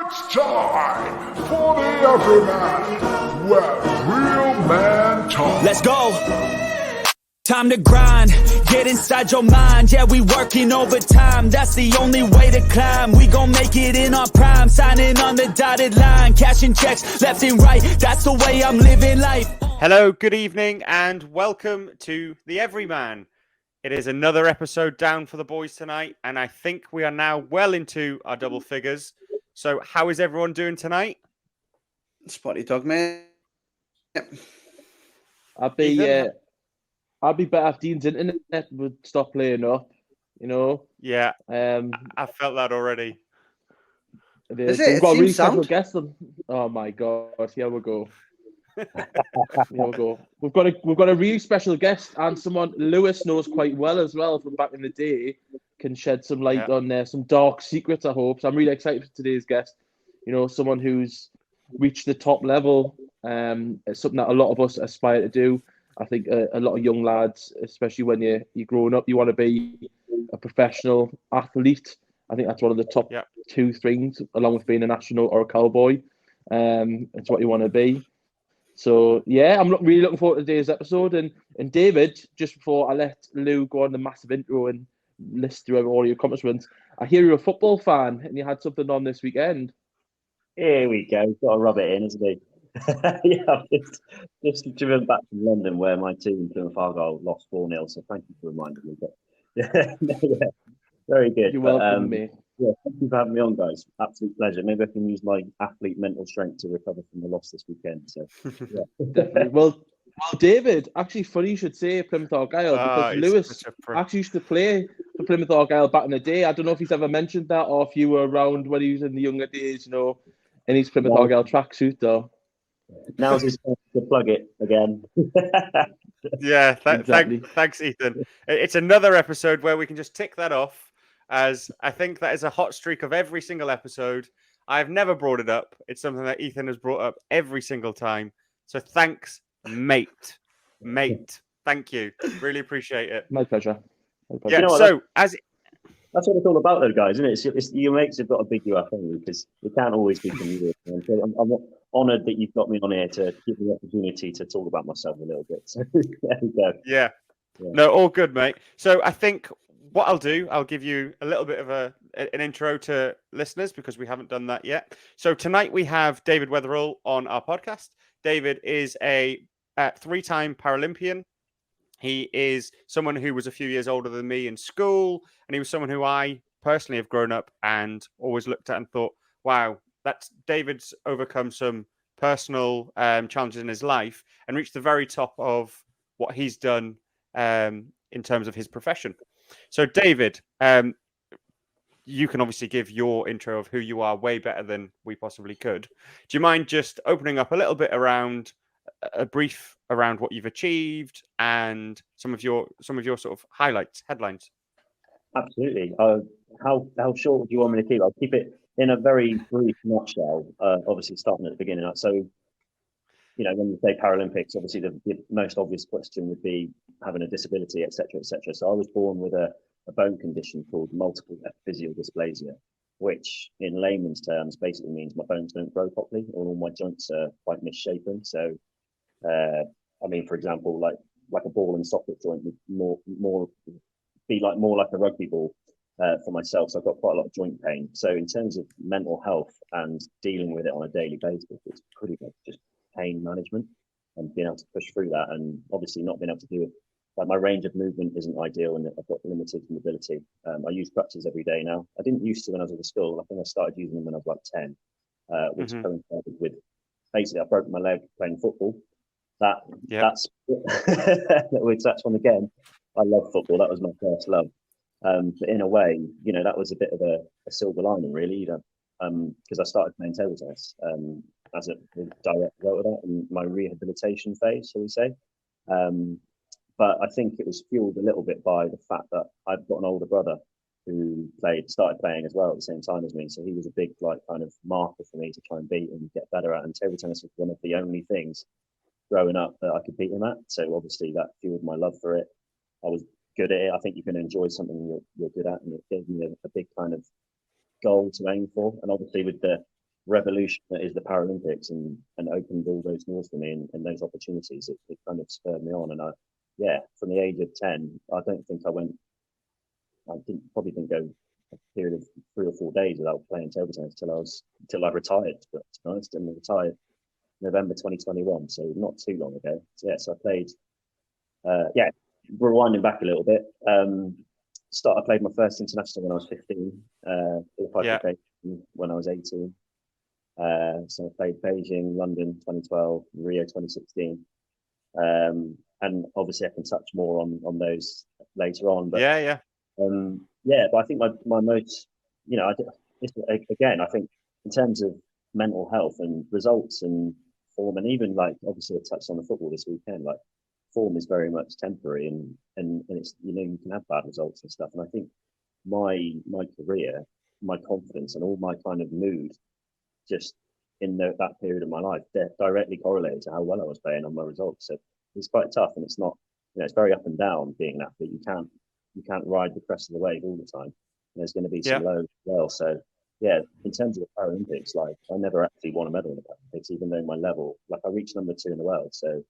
It's time for the Everyman, where real man talk. Let's go. Time to grind, get inside your mind. Yeah, we working overtime. That's the only way to climb. We gon' make it in our prime. Signing on the dotted line, cashing checks left and right. That's the way I'm living life. Hello, good evening, and welcome to the Everyman. It is another episode down for the boys tonight, and I think we are now well into our double figures. So, how is everyone doing tonight? Spotty dog, man. I'd be better if Dean's internet would stop playing up, you know. Yeah, I felt that already. Is it? We've It got a really seems special sound. guest on. Oh my god! Here we go. Here we go. We've got a really special guest and someone Lewis knows quite well as well from back in the day. Can shed some light on some dark secrets, I hope. So I'm really excited for today's guest. You know, someone who's reached the top level. It's something that a lot of us aspire to do. I think a lot of young lads, especially when you're growing up, you want to be a professional athlete. I think that's one of the top two things, along with being an astronaut or a cowboy. It's what you want to be. So, yeah, I'm really looking forward to today's episode. And David, just before I let Lou go on the massive intro and list through all your accomplishments, I hear you're a football fan and you had something on this weekend. Here we go. Got to rub it in, isn't he? Yeah, I've just driven back from London where my team, Plymouth Argyle, lost 4-0. So thank you for reminding me. But yeah, very good. You're welcome, mate. Yeah, thank you for having me on, guys. Absolute pleasure. Maybe I can use my athlete mental strength to recover from the loss this weekend. So, yeah. Definitely. Well, David, actually, funny you should say Plymouth Argyle because Lewis actually used to play for Plymouth Argyle back in the day. I don't know if he's ever mentioned that or if you were around when he was in the younger days, you know, in his Plymouth Argyle tracksuit, though. Now's his chance to plug it again. Yeah, Exactly. Thanks, Ethan. It's another episode where we can just tick that off, as I think that is a hot streak of every single episode. I've never brought it up. It's something that Ethan has brought up every single time. So thanks, mate. Thank you. Really appreciate it. My pleasure. Yeah, You know what, so that's what it's all about, though, guys, isn't it? It's your mates have got to big you up, haven't you? Because it can't always be comedic. So I'm honoured that you've got me on here to give me the opportunity to talk about myself a little bit. So there we go. Yeah. No, all good, mate. So I think what I'll do, I'll give you a little bit of an intro to listeners because we haven't done that yet. So tonight we have David Wetherill on our podcast. David is a 3-time Paralympian. He is someone who was a few years older than me in school, and he was someone who I personally have grown up and always looked at and thought, wow, that's David's overcome some personal challenges in his life and reached the very top of what he's done in terms of his profession. So, David, you can obviously give your intro of who you are way better than we possibly could. Do you mind just opening up a little bit around a brief around what you've achieved and some of your sort of headlines? Absolutely. How short do you want me to keep? I'll keep it in a very brief nutshell. Obviously, starting at the beginning. So, you know, when you say Paralympics, obviously the most obvious question would be having a disability, etc., etc. So I was born with a bone condition called multiple epiphyseal dysplasia, which in layman's terms basically means my bones don't grow properly or all my joints are quite misshapen. So, I mean, for example, like a ball and socket joint would more like a rugby ball for myself. So I've got quite a lot of joint pain. So in terms of mental health and dealing with it on a daily basis, it's pretty much just pain management and being able to push through that, and obviously not being able to do it. Like my range of movement isn't ideal, and I've got limited mobility. I use crutches every day now. I didn't used to when I was at school. I think I started using them when I was like 10, which coincided with basically I broke my leg playing football. That's which that's one again. I love football. That was my first love. But in a way, you know, that was a bit of a silver lining, really. You know, because I started playing table tennis as a direct result of that in my rehabilitation phase, shall we say. But I think it was fueled a little bit by the fact that I've got an older brother who started playing as well at the same time as me. So he was a big kind of marker for me to try and beat and get better at. And table tennis was one of the only things growing up that I could beat him at. So obviously that fueled my love for it. I was good at it. I think you can enjoy something you're good at, and it gave me a big kind of goal to aim for. And obviously with the revolution that is the Paralympics and opened all those doors for me and those opportunities. It kind of spurred me on. And from the age of 10, I don't think probably didn't go a period of 3 or 4 days without playing table tennis till I retired, to be honest. And I retired November 2021, so not too long ago. So I played, rewinding back a little bit. I played my first international when I was 15, qualified for Beijing when I was 18. So I played Beijing, London 2012, Rio 2016. And obviously I can touch more on those later on. But but I think my most, again, I think in terms of mental health and results and form, and even like obviously I touched on the football this weekend, like form is very much temporary and it's, you can have bad results and stuff. And I think my career, my confidence and all my kind of mood just in that period of my life directly correlated to how well I was playing on my results. So it's quite tough, and it's not, it's very up and down being an athlete. You can't ride the crest of the wave all the time. There's going to be some lows as well. So in terms of the Paralympics, like I never actually won a medal in the Paralympics, even though my level, like I reached number 2 in the world. So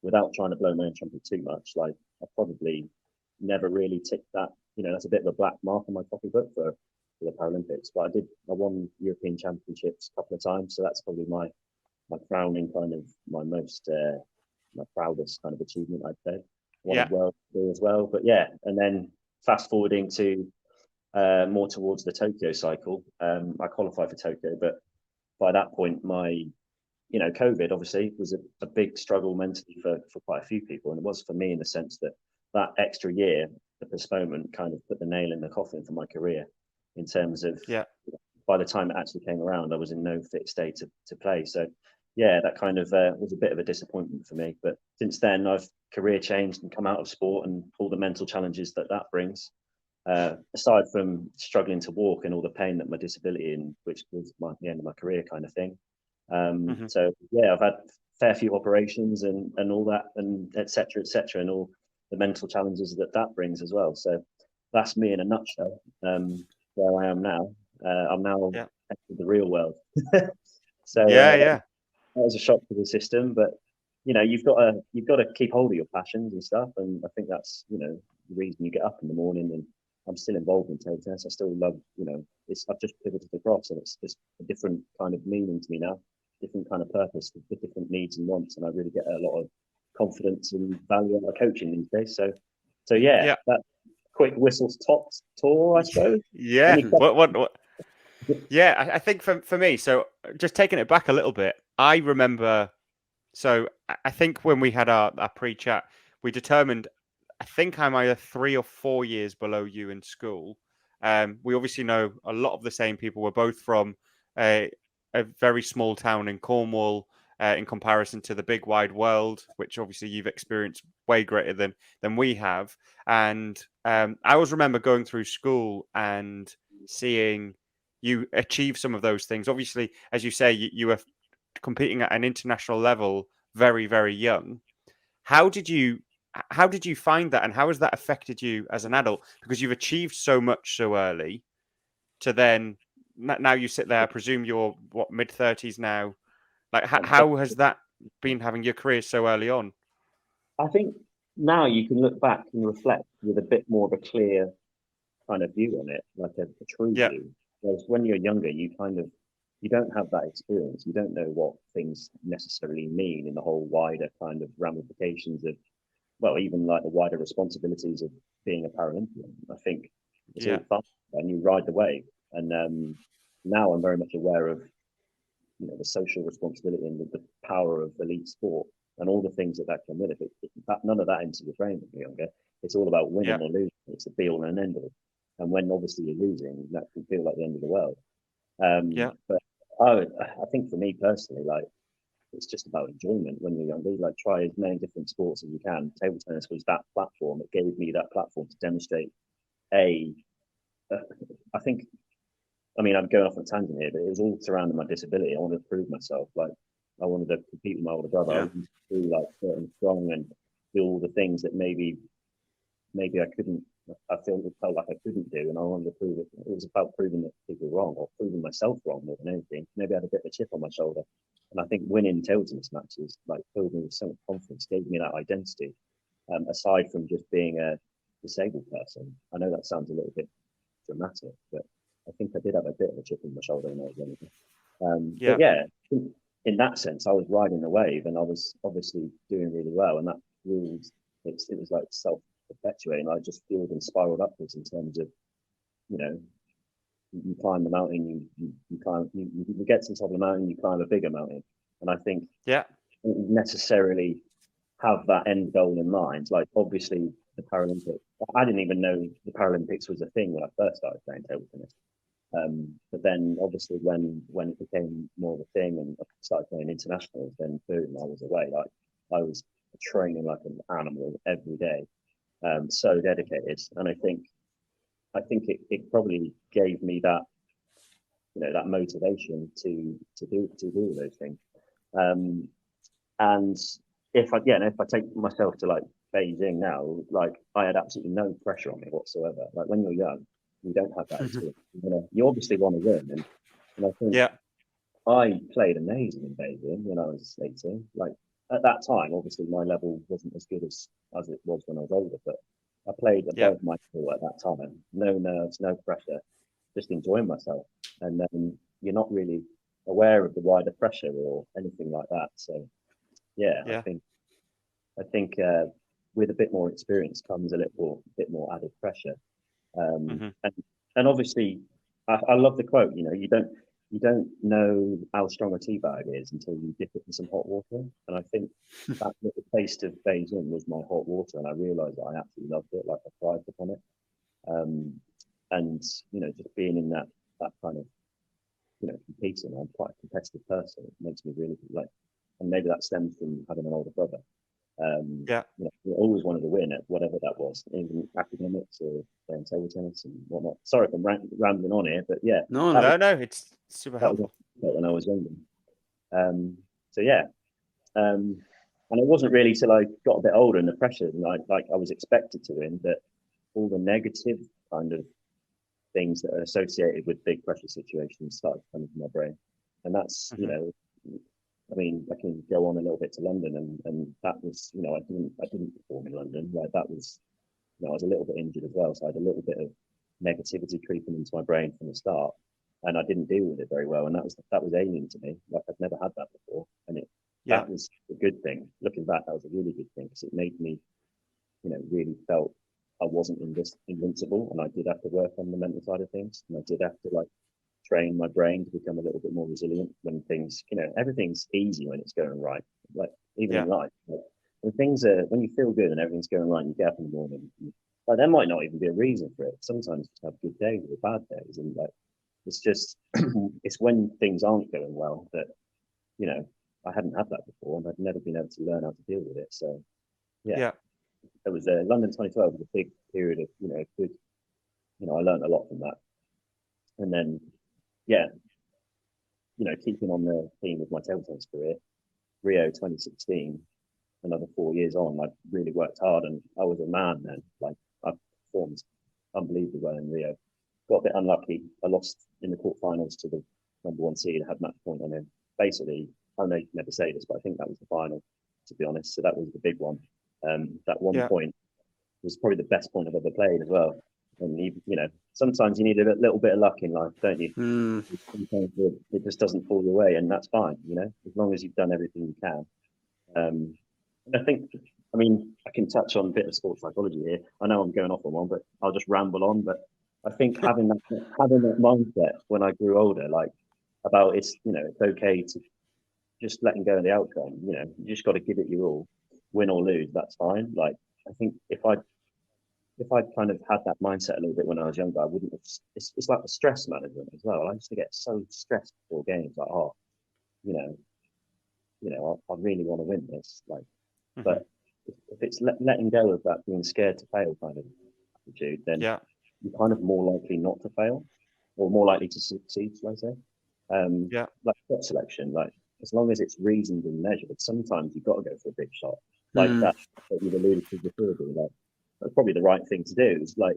without trying to blow my own trumpet too much, like I probably never really ticked that. That's a bit of a black mark on my copybook for the Paralympics. But I won European Championships a couple of times, so that's probably my crowning kind of my most my proudest kind of achievement, I'd say. Won a world as well. But and then fast forwarding to more towards the Tokyo cycle, I qualified for Tokyo, but by that point my COVID obviously was a big struggle mentally for quite a few people, and it was for me in the sense that extra year, the postponement kind of put the nail in the coffin for my career in terms of by the time it actually came around, I was in no fit state to play. So that kind of was a bit of a disappointment for me. But since then, I've career changed and come out of sport and all the mental challenges that brings. Aside from struggling to walk and all the pain that my disability and which was the end of my career kind of thing. So I've had a fair few operations and all that and et cetera, and all the mental challenges that brings as well. So that's me in a nutshell. Where I am now. I'm now in the real world. So that was a shock to the system, but you've got to keep hold of your passions and stuff, and I think that's the reason you get up in the morning. And I'm still involved in table tennis. I still love I've just pivoted across, and it's just a different kind of meaning to me now, different kind of purpose with different needs and wants, and I really get a lot of confidence and value out of coaching these days. So that quick whistles tops tour, I suppose. I think for me, so just taking it back a little bit, I remember, so I think when we had our pre-chat, we determined, I think I'm either 3 or 4 years below you in school. We obviously know a lot of the same people. We're both from a very small town in Cornwall, in comparison to the big wide world, which obviously you've experienced way greater than we have. And I always remember going through school and seeing you achieve some of those things. Obviously, as you say, you were competing at an international level very, very young. How did you find that, and how has that affected you as an adult? Because you've achieved so much so early to then now you sit there, I presume you're mid-30s now. Like how has that been, having your career so early on? I think now you can look back and reflect with a bit more of a clear kind of view on it, like a true view. Whereas when you're younger, you don't have that experience. You don't know what things necessarily mean in the whole wider kind of ramifications of, well, even like the wider responsibilities of being a Paralympian. I think it's all fun and you ride the wave. And now I'm very much aware of the social responsibility and the power of elite sport and all the things that come with it. None of that enters the frame when you're younger. It's all about winning or losing. It's the be all and end all. And when obviously you're losing, that can feel like the end of the world. But I think for me personally, like it's just about enjoyment when you're younger. Like try as many different sports as you can. Table tennis was that platform. It gave me that platform to demonstrate I mean, I'm going off on a tangent here, but it was all surrounding my disability. I wanted to prove myself. Like, I wanted to compete with my older brother. I wanted to be like certain strong and do all the things that maybe I couldn't I felt like I couldn't do, and I wanted to prove it. It was about proving that people were wrong, or proving myself wrong more than anything. Maybe I had a bit of a chip on my shoulder, and I think winning table tennis matches like filled me with so much confidence, gave me that identity. Aside from just being a disabled person, I know that sounds a little bit dramatic, but I think I did have a bit of a chip on my shoulder when I was younger. But yeah, in that sense, I was riding the wave, and I was obviously doing really well, and that rules. It was like self-perpetuating. I just fueled and spiraled upwards in terms of, you know, you climb the mountain, you climb, you get to the top of the mountain, you climb a bigger mountain, and I think necessarily have that end goal in mind. Like obviously the Paralympics, I didn't even know the Paralympics was a thing when I first started playing table tennis. But then obviously when it became more of a thing and I started playing internationals, then boom, I was away. Like I was training like an animal every day, so dedicated. And I think it probably gave me that, you know, that motivation to do all those things. And if I take myself to like Beijing now, like I had absolutely no pressure on me whatsoever. Like when you're young, you don't have that experience. You obviously want to win, and I think I played amazing in Beijing when I was 18. Like at that time, obviously my level wasn't as good as it was when I was older, but I played above my level at that time. No nerves, no pressure, just enjoying myself. And then you're not really aware of the wider pressure or anything like that. So I think with a bit more experience comes a little bit more added pressure. And obviously, I love the quote. You know, you don't know how strong a tea bag is until you dip it in some hot water. And I think that little taste of Beijing was my hot water, and I realised that I absolutely loved it. Like I thrived upon it. And you know, just being in that kind of, you know, competing. I'm quite a competitive person. It makes me really like, and maybe that stems from having an older brother. You know, we always wanted to win at whatever that was, even academics or playing table tennis and whatnot. Sorry if I'm rambling on here, but yeah. No, it's super helpful. When I was younger. And it wasn't really till I got a bit older and the pressure, and like I was expected to win, that all the negative kind of things that are associated with big pressure situations started coming to my brain. And that's, you know, I mean, I can go on a little bit to London, and that was, you know, I didn't perform in London. Like that was, you know, I was a little bit injured as well, so I had a little bit of negativity creeping into my brain from the start, and I didn't deal with it very well. And that was alien to me. Like I'd never had that before, and that was a good thing. Looking back, that was a really good thing because it made me, you know, really felt I wasn't invincible, and I did have to work on the mental side of things, and I did have to like train my brain to become a little bit more resilient when things, you know, everything's easy when it's going right. Like even in life, like, when you feel good and everything's going right, and you get up in the morning. Like there might not even be a reason for it. Sometimes you have good days or bad days, and like it's just it's when things aren't going well that, you know, I hadn't had that before, and I'd never been able to learn how to deal with it. So it was London 2012 was a big period of, you know, good. You know, I learned a lot from that, and then. Yeah, you know, keeping on the theme of my table tennis career, Rio 2016, another 4 years on, I really worked hard, and I was a man then. Like I performed unbelievably well in Rio. Got a bit unlucky. I lost in the quarterfinals to the #1 seed. I had match point on him. Basically, I know you never say this, but I think that was the final, to be honest. So that was the big one. That 1 point was probably the best point I've ever played as well. And you know, sometimes you need a little bit of luck in life, don't you? Sometimes it just doesn't fall your way, and that's fine. You know, as long as you've done everything you can. I think, I mean, I can touch on a bit of sports psychology here. I know I'm going off on one, but I'll just ramble on. But I think having that mindset when I grew older, like about it's, you know, it's okay to just letting go of the outcome. You know, you just got to give it your all, win or lose. That's fine. Like I think if I kind of had that mindset a little bit when I was younger, I wouldn't have. It's like the stress management as well. I used to get so stressed before games, like, oh, you know, I really want to win this. Like, but if it's letting go of that being scared to fail kind of attitude, then you're kind of more likely not to fail, or more likely to succeed, shall I say? Like shot selection, like as long as it's reasoned and measured, sometimes you've got to go for a big shot, like that you've alluded to before, like. that's probably the right thing to do. It's like,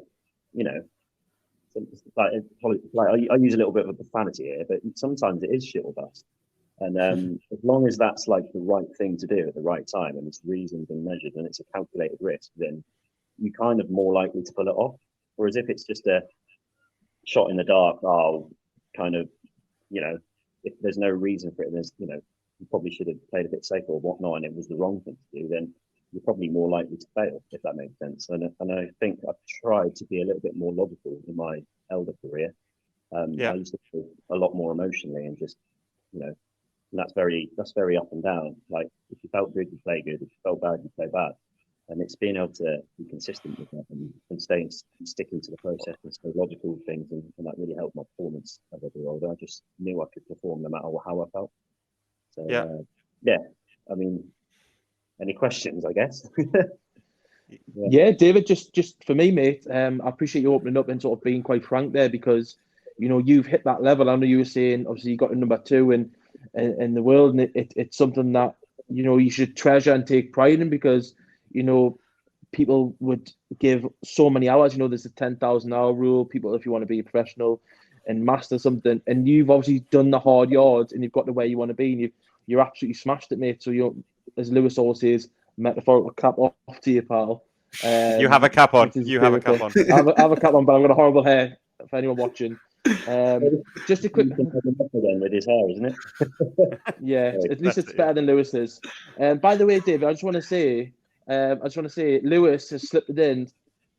you know, I use a little bit of a profanity here, but sometimes it is shit or bust. And as long as that's like the right thing to do at the right time, and it's reasoned and measured, and it's a calculated risk, then you're kind of more likely to pull it off. Whereas if it's just a shot in the dark, kind of, you know, if there's no reason for it, there's, you know, you probably should have played a bit safer or whatnot, and it was the wrong thing to do, then you're probably more likely to fail, if that makes sense. And I think I've tried to be a little bit more logical in my elder career. I used to feel a lot more emotionally and just, you know, and that's very up and down. Like if you felt good, you play good. If you felt bad, you play bad. And it's being able to be consistent with that and sticking to the process and stay logical with things, and that really helped my performance as I grew older. I just knew I could perform no matter how I felt. So I mean, any questions, I guess? Yeah, David, just for me, mate, I appreciate you opening up and sort of being quite frank there, because, you know, you've hit that level. I know you were saying, obviously, you got to number 2 in the world, and it's something that, you know, you should treasure and take pride in, because, you know, people would give so many hours. You know, there's a 10,000 hour rule. People, if you want to be a professional and master something, and you've obviously done the hard yards and you've got to where you want to be, and you're absolutely smashed it, mate. So you're, as Lewis always says, metaphorical cap off to you, pal. You have a cap on. You have a cap on. I have a cap on, but I've got a horrible hair for anyone watching. Just a quick. Again with his hair, isn't it? Yeah, at least it's better than Lewis's. By the way, David, I just want to say, Lewis has slipped it in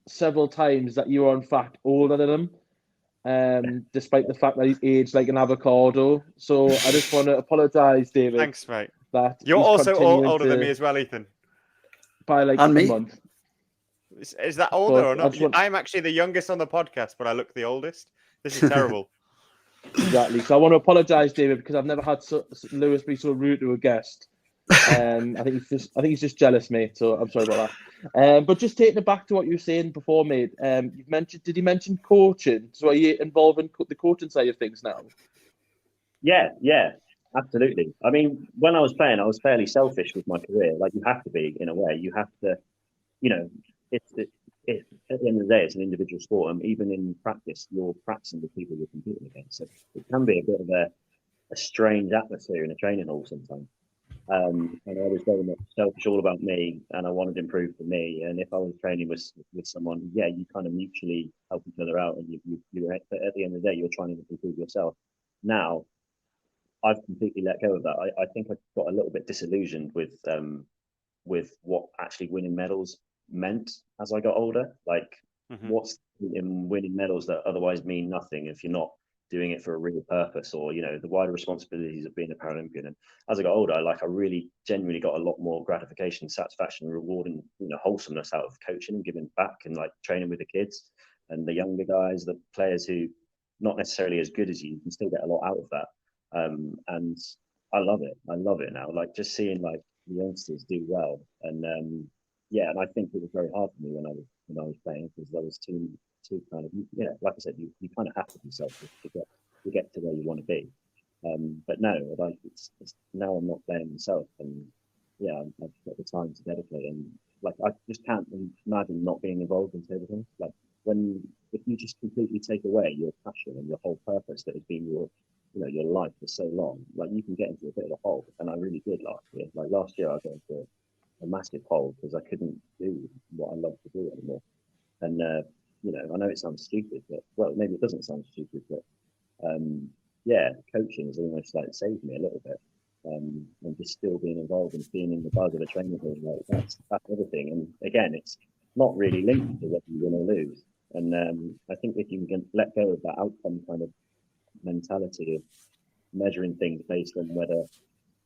several times that you are in fact older than him, despite the fact that he's aged like an avocado. So I just want to apologise, David. Thanks, mate. That you're also older than me as well, Ethan. By like a month. Is that older or not? I'm actually the youngest on the podcast, but I look the oldest. This is terrible. Exactly. So I want to apologise, David, because I've never had Lewis be so rude to a guest. I think he's just jealous, mate. So I'm sorry about that. But just taking it back to what you were saying before, mate. Did you mention coaching? So are you involved in the coaching side of things now? Yeah, absolutely. I mean, when I was playing, I was fairly selfish with my career. Like you have to be, in a way. You have to, you know, at the end of the day, it's an individual sport, and even in practice, you're practicing with people you're competing against. So it can be a bit of a strange atmosphere in a training hall sometimes. And I was very much selfish, all about me, and I wanted to improve for me. And if I was training with someone, you kind of mutually help each other out, and you at the end of the day, you're trying to improve yourself. Now, I've completely let go of that. I think I got a little bit disillusioned with what actually winning medals meant as I got older. Like, what's in winning medals that otherwise mean nothing if you're not doing it for a real purpose, or, you know, the wider responsibilities of being a Paralympian. And as I got older, I really genuinely got a lot more gratification, satisfaction, reward, and, you know, wholesomeness out of coaching and giving back, and like training with the kids and the younger guys, the players who not necessarily as good as you can still get a lot out of that. And I love it now, like just seeing like the youngsters do well. And and I think it was very hard for me when I was playing, because there was too kind of, like I said, you kind of have to be selfish to get to where you want to be. But no, like it's now I'm not playing myself, and I've got the time to dedicate, and like I just can't imagine not being involved in table tennis. Like if you just completely take away your passion and your whole purpose that has been your life for so long, like you can get into a bit of a hole, and I really did last year. Like last year, I got into a massive hole because I couldn't do what I love to do anymore. And I know it sounds stupid, but maybe it doesn't sound stupid, but coaching has almost like saved me a little bit. And just still being involved and being in the buzz of a training hall, like that's everything. And again, it's not really linked to whether you win or lose. And I think if you can let go of that outcome kind of mentality of measuring things based on whether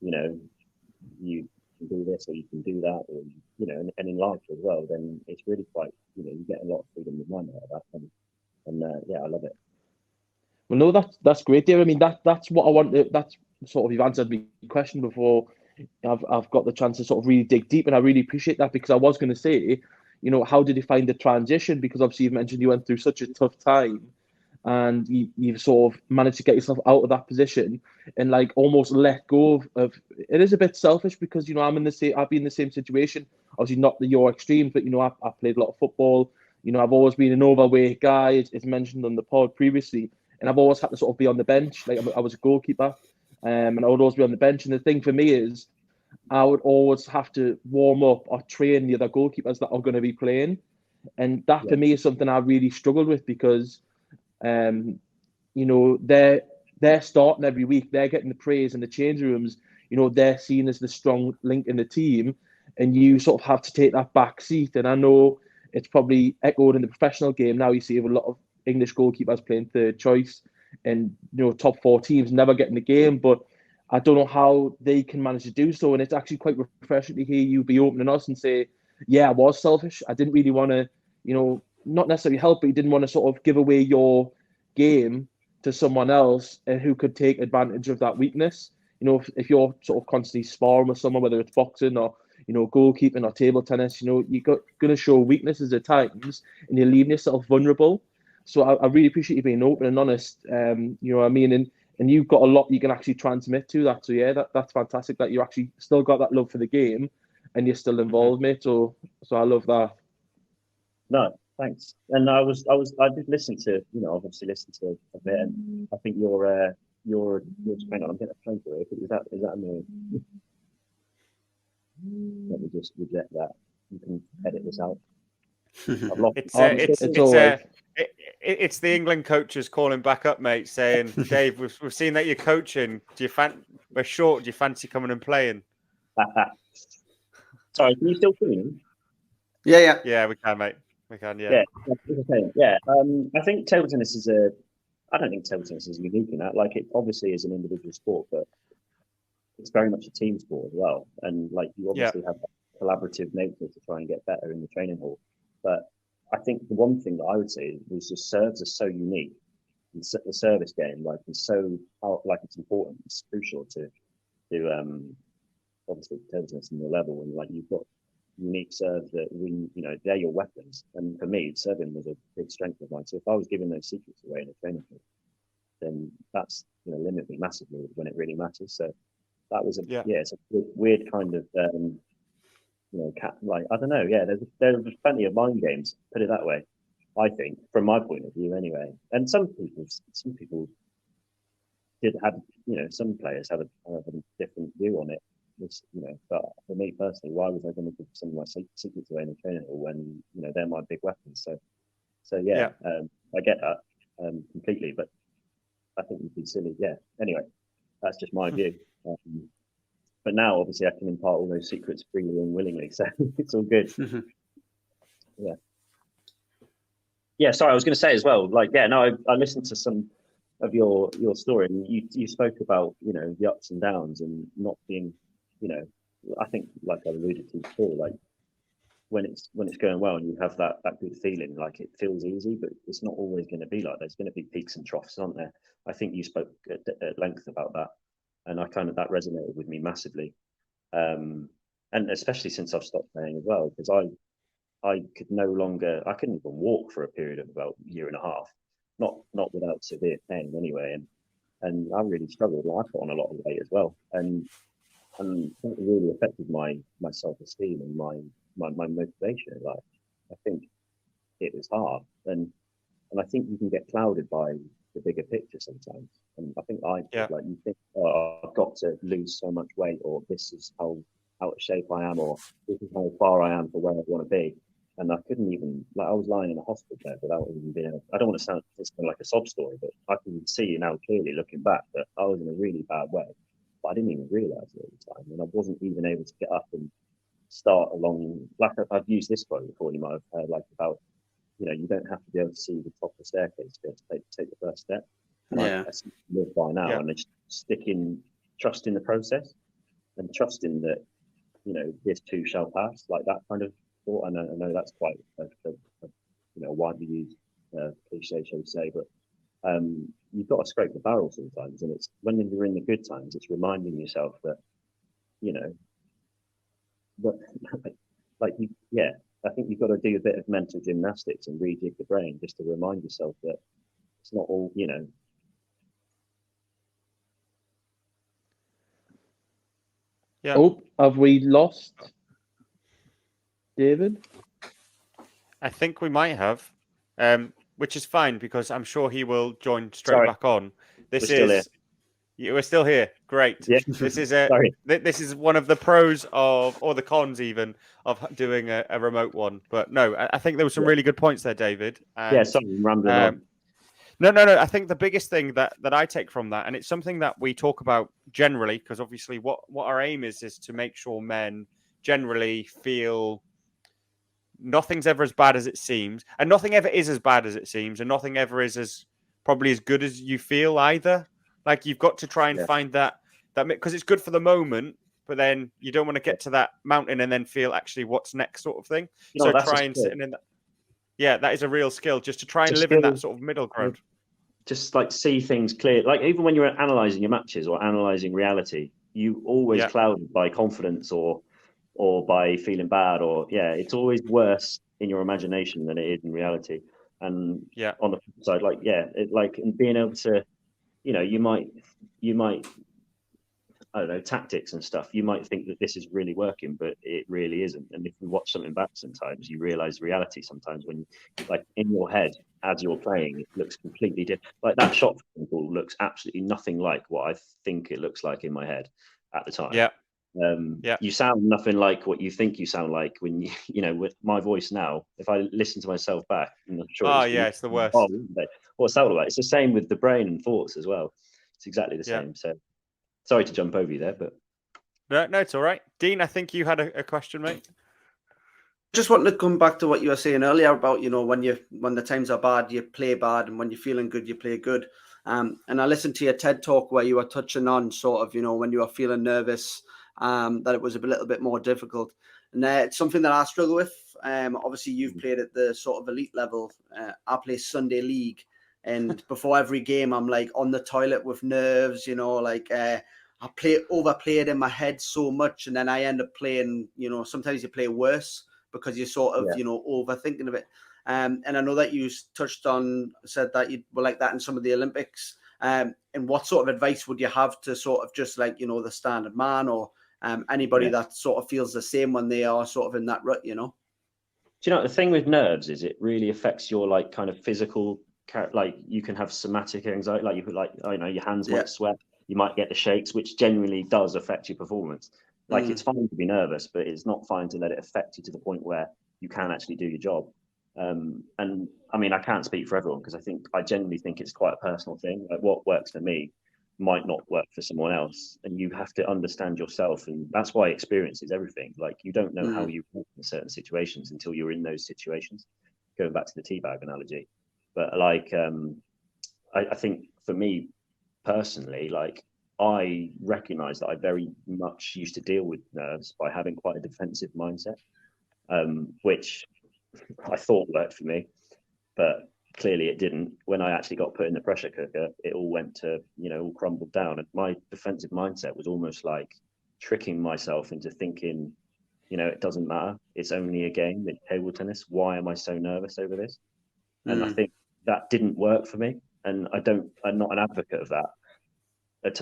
you can do this or you can do that, or and in life as well, then it's really quite you get a lot of freedom of mind out of that. And I love it. Well, no, that's great, Dave. I mean, that's what I want. That's sort of, you've answered my question before I've got the chance to sort of really dig deep, and I really appreciate that, because I was going to say, how did you find the transition? Because obviously you've mentioned you went through such a tough time, and you've sort of managed to get yourself out of that position and like almost let go of it. Is a bit selfish because I've been in the same situation. obviously not your extremes, but I played a lot of football. I've always been an overweight guy, as mentioned on the pod previously, and I've always had to sort of be on the bench. Like I was a goalkeeper, and I would always be on the bench. And the thing for me is, I would always have to warm up or train the other goalkeepers that are going to be playing, and that for me is something I really struggled with because, they're starting every week, they're getting the praise in the changing rooms. They're seen as the strong link in the team, and you sort of have to take that back seat. And I know it's probably echoed in the professional game now. You see a lot of English goalkeepers playing third choice, and top 4 teams never getting the game, but I don't know how they can manage to do so. And it's actually quite refreshing to hear you be opening us and say, yeah, I was selfish. I didn't really want to, not necessarily help, but you didn't want to sort of give away your game to someone else who could take advantage of that weakness. If you're sort of constantly sparring with someone, whether it's boxing or, goalkeeping or table tennis, you're going to show weaknesses at times and you're leaving yourself vulnerable. So I really appreciate you being open and honest. You know what I mean? And you've got a lot you can actually transmit to that. So yeah, that's fantastic that you actually still got that love for the game and you're still involved, mate. So I love that. No, thanks. And I did listen to, obviously listen to a bit, and I think you're hang on, I'm getting a phone call here. Is that annoying? Let me just reject that. You can edit this out. I've lost. It's the England coaches calling back up, mate, saying, Dave, we've seen that you're coaching. We're short. Do you fancy coming and playing? Sorry, can you still hear me? Yeah. Yeah, we can, mate. We can, yeah. Yeah. I think table tennis I don't think table tennis is unique in that. Like, it obviously is an individual sport, but it's very much a team sport as well. And like, you obviously have that collaborative nature to try and get better in the training hall. But I think the one thing that I would say is just serves are so unique. The service game, like, is so it's important. It's crucial to obviously table tennis in your level, and like you've got unique serves that they're your weapons. And for me, serving was a big strength of mine. So if I was giving those secrets away in a training hall, then that's limit me massively when it really matters. So that was it's a weird kind of I don't know. Yeah, there's plenty of mind games. Put it that way. I think, from my point of view, anyway. And some people did have, some players have a different view on it. But for me personally, why was I going to give some of my secrets away in the training hall when they're my big weapons? So yeah. I get that completely, but I think it'd be silly. Yeah. Anyway, that's just my view. But now, obviously, I can impart all those secrets freely and willingly, so it's all good. Yeah. Yeah. Sorry, I was going to say as well. I listened to some of your story, and you spoke about the ups and downs and not being, I think, like I alluded to before, like when it's going well and you have that good feeling, like it feels easy, but it's not always going to be like that. There's going to be peaks and troughs, aren't there? I think you spoke at length about that, and that resonated with me massively. And especially since I've stopped playing as well, because I couldn't even walk for a period of about a year and a half, not without severe pain anyway, and I really struggled. I put on a lot of weight as well, and that really affected my self-esteem and my motivation in life. I think it was hard, and I think you can get clouded by the bigger picture sometimes. And I think you think, oh, I've got to lose so much weight, or this is how out of shape I am, or this is how far I am for where I want to be. And I couldn't even, I was lying in a hospital bed without even being able, I don't want to sound like a sob story, but I can see now clearly looking back that I was in a really bad way, but I didn't even realise it at the time. And I wasn't even able to get up and start along, like I've used this quote before, you might have heard, like about, you don't have to be able to see the top of the staircase to be able to take the first step. And I live by now, and it's trusting the process and trusting that, this too shall pass, like that kind of thought. I know that's quite a widely used cliche, shall we say, but you've got to scrape the barrel sometimes, and it's when you're in the good times, it's reminding yourself that, but I think you've got to do a bit of mental gymnastics and rejig the brain just to remind yourself that it's not all, Oh, have we lost? David? I think we might have, which is fine because I'm sure he will join straight Sorry. back on. This We're still here. is we're still here. Great. Yeah. This is Sorry. this is one of the pros of, or the cons even, of doing a remote one. But no, I think there were some really good points there, David. And, Yeah, sorry, I'm rambling on. No. I think the biggest thing that I take from that, and it's something that we talk about generally, because obviously what our aim is to make sure men generally feel nothing's ever as bad as it seems, and nothing ever is as bad as it seems, and nothing ever is as probably as good as you feel either. Like you've got to try and find that because it's good for the moment, but then you don't want to get to that mountain and then feel actually what's next sort of thing. You know, So that's try a and skill. sit in that. Yeah, that is a real skill, just to try and It's a live in that skill. sort of middle ground. Just like see things clear. Like even when you're analysing your matches or analysing reality, you always clouded by confidence or by feeling bad, or it's always worse in your imagination than it is in reality. And on the flip side, like being able to, you might I don't know, tactics and stuff, you might think that this is really working, but it really isn't. And if you watch something back sometimes, you realize reality sometimes when, like, in your head, as you're playing, it looks completely different. Like that shot, for example, looks absolutely nothing like what I think it looks like in my head at the time. You sound nothing like what you think you sound like when with my voice now. If I listen to myself back, I'm sure it's the worst. What's that all about? It's the same with the brain and thoughts as well. It's exactly the same. So sorry to jump over you there, but no, it's all right. Dean, I think you had a question, mate. Just wanted to come back to what you were saying earlier about, when the times are bad, you play bad, and when you're feeling good, you play good. And I listened to your TED talk where you were touching on sort of, when you were feeling nervous, that it was a little bit more difficult. And it's something that I struggle with. Obviously, you've played at the sort of elite level. I play Sunday League. And before every game, I'm like on the toilet with nerves, I overplay it in my head so much. And then I end up playing, sometimes you play worse because you're sort of, overthinking of it. And I know that you said that you were like that in some of the Olympics. And what sort of advice would you have to sort of just like, the standard man or anybody that sort of feels the same when they are sort of in that rut, Do you know, the thing with nerves is it really affects your like kind of physical, like you can have somatic anxiety, like you could your hands might sweat, you might get the shakes, which genuinely does affect your performance. Like it's fine to be nervous, but it's not fine to let it affect you to the point where you can actually do your job. And I mean, I can't speak for everyone because I genuinely think it's quite a personal thing. Like what works for me might not work for someone else, and you have to understand yourself, and that's why experience is everything. Like you don't know how you work in certain situations until you're in those situations. Going back to the teabag analogy, but like I think for me personally, like I recognize that I very much used to deal with nerves by having quite a defensive mindset, which I thought worked for me, but clearly it didn't. When I actually got put in the pressure cooker, it all went to, all crumbled down. And my defensive mindset was almost like tricking myself into thinking, it doesn't matter. It's only a game. It's table tennis. Why am I so nervous over this? And I think that didn't work for me. And I'm not an advocate of that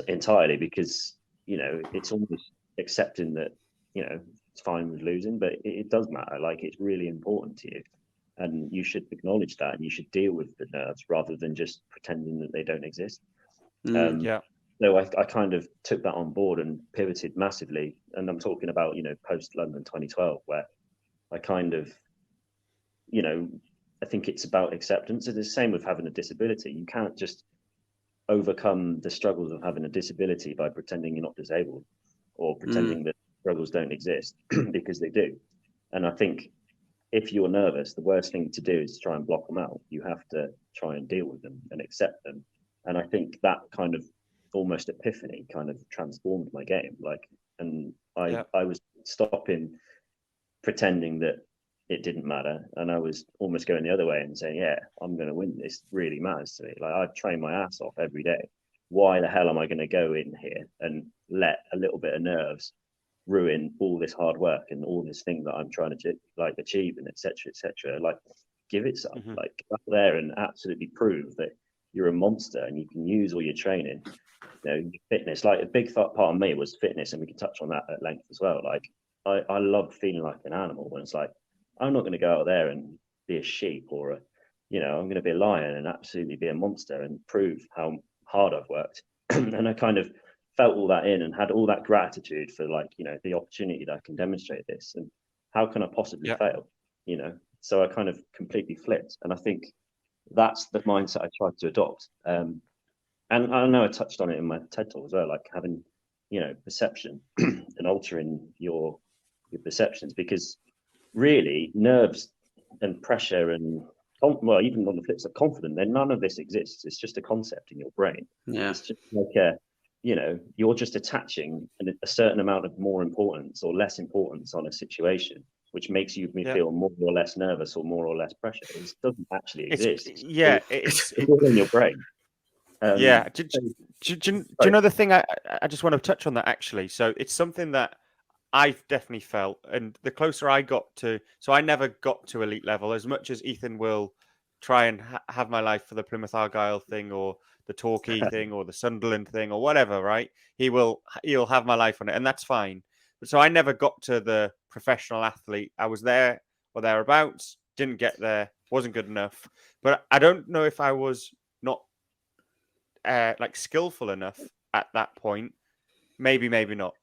entirely because, it's almost accepting that, it's fine with losing, but it does matter. Like it's really important to you. And you should acknowledge that, and you should deal with the nerves rather than just pretending that they don't exist. So I kind of took that on board and pivoted massively. And I'm talking about, post London 2012, where I kind of, I think it's about acceptance. It's the same with having a disability. You can't just overcome the struggles of having a disability by pretending you're not disabled or pretending that struggles don't exist because they do. And I think if you're nervous, the worst thing to do is try and block them out. You have to try and deal with them and accept them. And I think that kind of almost epiphany kind of transformed my game. I was stopping pretending that it didn't matter. And I was almost going the other way and saying, yeah, I'm going to win. This really matters to me. Like I train my ass off every day. Why the hell am I going to go in here and let a little bit of nerves ruin all this hard work and all this thing that I'm trying to achieve and etc. Like give it some, like go out there and absolutely prove that you're a monster and you can use all your training, fitness. Like a big part of me was fitness, and we can touch on that at length as well. Like I love feeling like an animal when it's like I'm not going to go out there and be a sheep or I'm going to be a lion and absolutely be a monster and prove how hard I've worked. And I kind of felt all that in and had all that gratitude for the opportunity that I can demonstrate this, and how can I possibly fail? So I kind of completely flipped, and I think that's the mindset I tried to adopt. And I know I touched on it in my TED talk as well, like having perception and altering your perceptions, because really nerves and pressure and even on the flip side, confidence, then none of this exists. It's just a concept in your brain. Yeah. It's just like you're just attaching a certain amount of more importance or less importance on a situation, which makes you feel more or less nervous or more or less pressure. It doesn't actually exist. It's all in your brain. Do you know the thing? I just want to touch on that actually. So it's something that I've definitely felt, and the closer I got to, so I never got to elite level. As much as Ethan will try and have my life for the Plymouth Argyle thing or the Torquay thing or the Sunderland thing or whatever, right? He'll have my life on it, and that's fine. But so I never got to the professional athlete. I was there or thereabouts, didn't get there, wasn't good enough. But I don't know if I was not skillful enough at that point. Maybe not.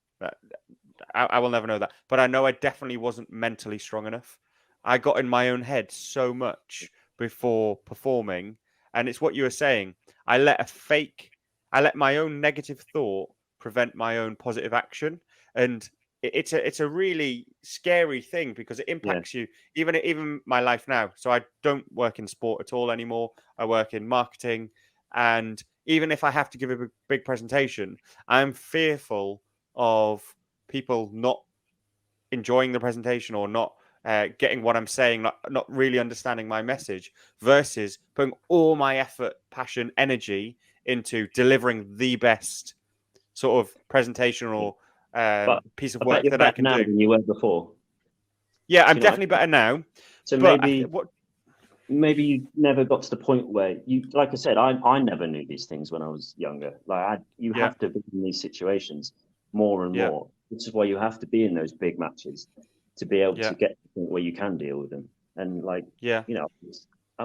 I will never know that. But I know I definitely wasn't mentally strong enough. I got in my own head so much before performing. And it's what you were saying. I let my own negative thought prevent my own positive action. And it's a really scary thing because it impacts you, even my life now. So I don't work in sport at all anymore. I work in marketing. And even if I have to give a big presentation, I'm fearful of people not enjoying the presentation or not getting what I'm saying, not really understanding my message, versus putting all my effort, passion, energy into delivering the best sort of presentation or piece of work that I can do. Than you were before. Yeah, I'm definitely better now. So maybe you never got to the point where like I said, I never knew these things when I was younger. You have to be in these situations more and more. Which is why you have to be in those big matches to be able to get to the point where you can deal with them. And I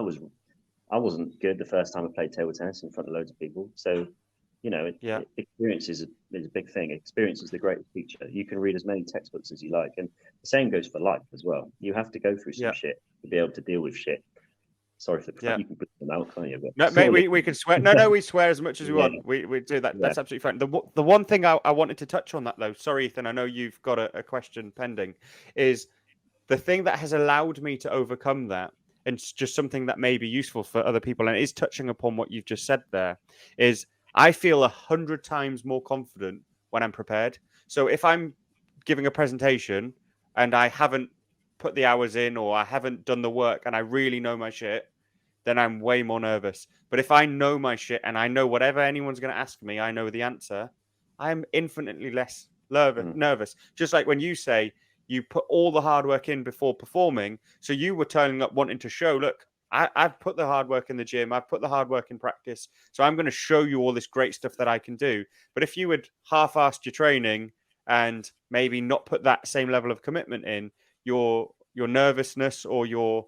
wasn't good the first time I played table tennis in front of loads of people. So, experience is a big thing. Experience is the greatest teacher. You can read as many textbooks as you like. And the same goes for life as well. You have to go through some shit to be able to deal with shit. Sorry for you can put them out, can't you? But no, mate, we can swear. No, we swear as much as we want. We do that. That's absolutely fine. The one thing I wanted to touch on that though, sorry, Ethan, I know you've got a question pending, is the thing that has allowed me to overcome that, and it's just something that may be useful for other people, and it is touching upon what you've just said there, is I feel 100 times more confident when I'm prepared. So if I'm giving a presentation and I haven't put the hours in or I haven't done the work and I really know my shit, then I'm way more nervous. But if I know my shit and I know whatever anyone's going to ask me, I know the answer, I'm infinitely less nervous. Just like when you say you put all the hard work in before performing. So you were turning up wanting to show, look, I've put the hard work in the gym. I've put the hard work in practice. So I'm going to show you all this great stuff that I can do. But if you had half-assed your training and maybe not put that same level of commitment in, your nervousness or your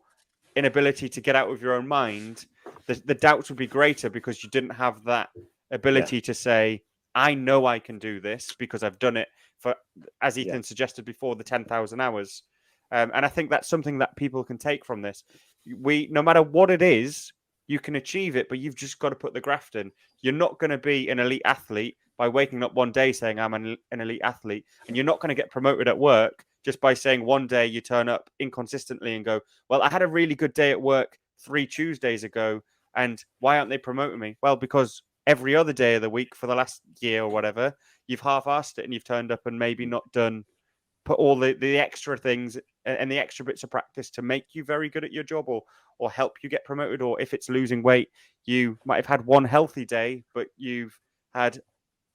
inability to get out of your own mind, the doubts would be greater because you didn't have that ability to say, I know I can do this because I've done it for, as Ethan suggested before, the 10,000 hours. And I think that's something that people can take from this. No matter what it is, you can achieve it, but you've just got to put the graft in. You're not going to be an elite athlete by waking up one day saying I'm an elite athlete, and you're not going to get promoted at work just by saying one day you turn up inconsistently and go, well, I had a really good day at work 3 Tuesdays ago, and why aren't they promoting me? Well, because every other day of the week for the last year or whatever, you've half-assed it and you've turned up and maybe not put all the extra things and the extra bits of practice to make you very good at your job or help you get promoted. Or if it's losing weight, you might have had one healthy day, but you've had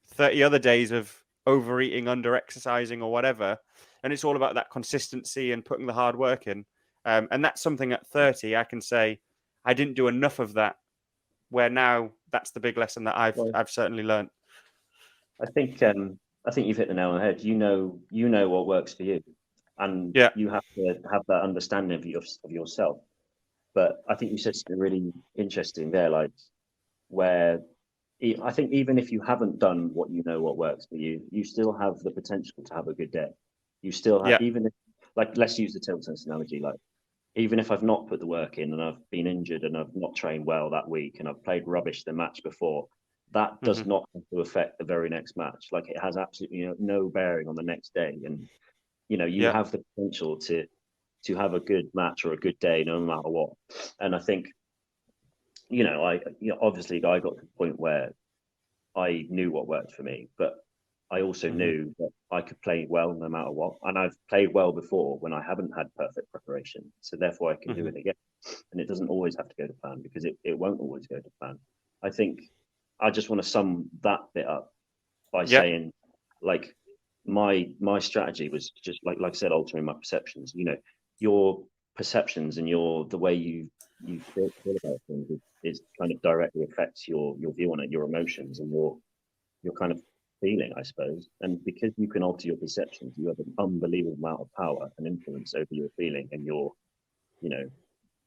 30 other days of overeating, under exercising or whatever. And it's all about that consistency and putting the hard work in. And that's something at 30, I can say, I didn't do enough of that, where now that's the big lesson that I've certainly learned. I think you've hit the nail on the head. You know what works for you. and Yeah. you have to have that understanding of yourself. But I think you said something really interesting there, like where I think even if you haven't done what works for you, you still have the potential to have a good day. You still have, Yeah. even if, like, let's use the table tennis analogy, like, even if I've not put the work in and I've been injured and I've not trained well that week and I've played rubbish the match before, that does not have to affect the very next match. Like, it has absolutely no bearing on the next day. And, you have the potential to have a good match or a good day no matter what. And I think, obviously I got to the point where I knew what worked for me, but I also knew that I could play well no matter what. And I've played well before when I haven't had perfect preparation. So therefore I can do it again. And it doesn't always have to go to plan, because it won't always go to plan. I think I just want to sum that bit up by saying, like, my strategy was just like I said, altering my perceptions. Your perceptions and the way you feel about things is kind of directly affects your view on it, your emotions, and your kind of feeling, I suppose. And because you can alter your perceptions, you have an unbelievable amount of power and influence over your feeling and your, the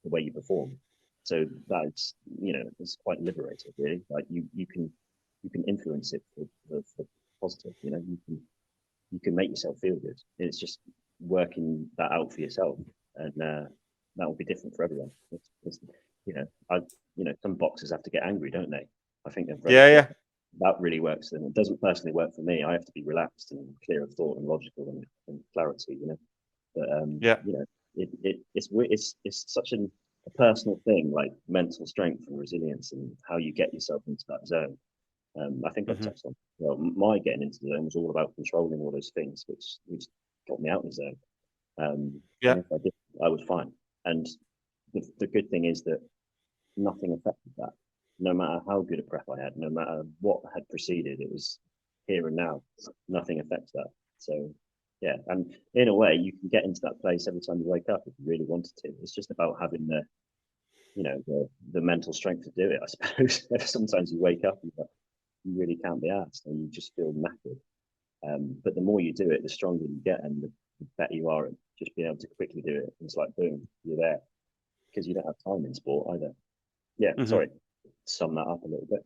way you perform. So that's, it's quite liberating, really. Like, you can influence it for positive. You can make yourself feel good. It's just working that out for yourself, and that will be different for everyone. Some boxers have to get angry, don't they? I think they're very that really works for them. It doesn't personally work for me. I have to be relaxed and clear of thought and logical and clarity. But it's such a personal thing, like mental strength and resilience and how you get yourself into that zone. I think I've touched on. Well, my getting into the zone was all about controlling all those things, which got me out of the zone. And if I did, I was fine. And the good thing is that nothing affected that. No matter how good a prep I had, no matter what had preceded, it was here and now. Nothing affects that. So, yeah. And in a way, you can get into that place every time you wake up if you really wanted to. It's just about having the mental strength to do it, I suppose. Sometimes you wake up and you really can't be asked, and you just feel knackered. But the more you do it, the stronger you get, and the better you are at just being able to quickly do it. It's like, boom, you're there, because you don't have time in sport either. Yeah, sorry, sum that up a little bit.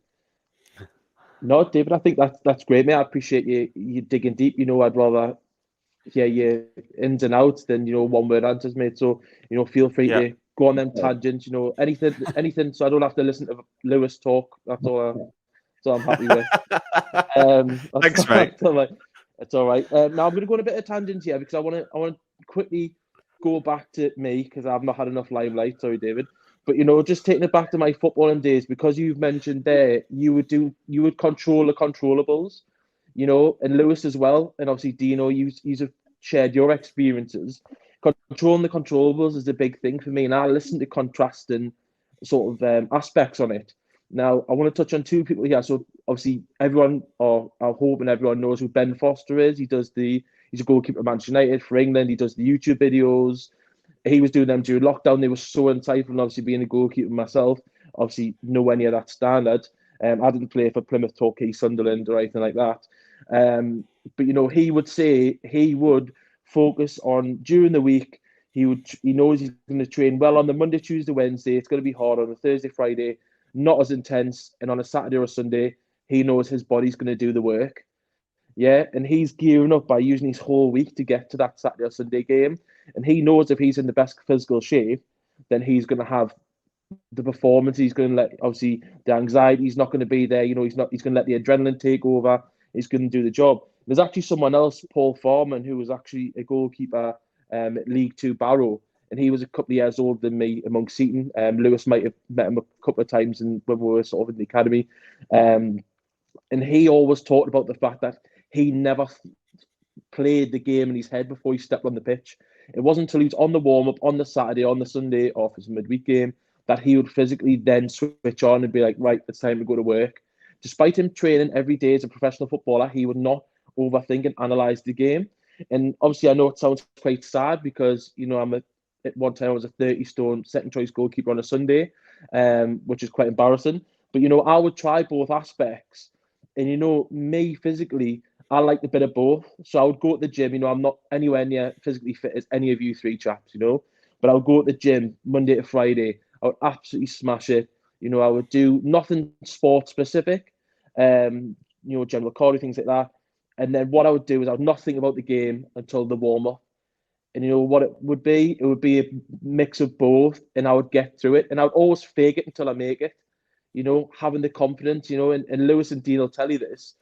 No, David, I think that's great, mate. I appreciate you digging deep. I'd rather hear your ins and outs than one word answers, mate. So feel free to go on them tangents. Anything. So I don't have to listen to Lewis talk. That's all. So I'm happy with. Thanks, mate. That's all right. Now I'm going to go on a bit of tangents here, because I want to quickly go back to me, because I've not had enough limelight. Sorry, David. But just taking it back to my footballing days, because you've mentioned there you would control the controllables, and Lewis as well, and obviously Dino, you have shared your experiences. Controlling the controllables is a big thing for me, and I listen to contrasting sort of aspects on it. Now, I want to touch on two people here. So obviously everyone, or I'm hoping everyone knows who Ben Foster is. He's a goalkeeper at Manchester United for England. He does the YouTube videos. He was doing them during lockdown. They were so insightful, and obviously being a goalkeeper myself, obviously nowhere near that standard. I didn't play for Plymouth, Torquay, Sunderland or anything like that. But he would say he would focus on during the week. He knows he's going to train well on the Monday, Tuesday, Wednesday. It's going to be hard on the Thursday, Friday, not as intense. And on a Saturday or a Sunday, he knows his body's going to do the work. Yeah, and he's gearing up by using his whole week to get to that Saturday or Sunday game. And he knows if he's in the best physical shape, then he's going to have the performance. He's going to let, obviously, the anxiety, he's not going to be there. He's going to let the adrenaline take over. He's going to do the job. There's actually someone else, Paul Farman, who was actually a goalkeeper at League Two Barrow, and he was a couple of years older than me amongst Seaton. Lewis might have met him a couple of times when we were sort of in the academy. And he always talked about the fact that he never played the game in his head before he stepped on the pitch. It wasn't until he was on the warm-up on the Saturday, on the Sunday, or for his midweek game, that he would physically then switch on and be like, right, it's time to go to work. Despite him training every day as a professional footballer, he would not overthink and analyse the game. And obviously, I know it sounds quite sad, because, at one time I was a 30-stone second-choice goalkeeper on a Sunday, which is quite embarrassing. But, I would try both aspects. And, me physically, I like a bit of both. So I would go to the gym. You know, I'm not anywhere near physically fit as any of you three chaps. You know, but I would go to the gym Monday to Friday. I would absolutely smash it. You know, I would do nothing sport specific. You know, general cardio, things like that. And then what I would do is I would not think about the game until the warm up. And you know what it would be? It would be a mix of both, and I would get through it. And I would always fake it until I make it. You know, having the confidence. You know, and Lewis and Dean will tell you this.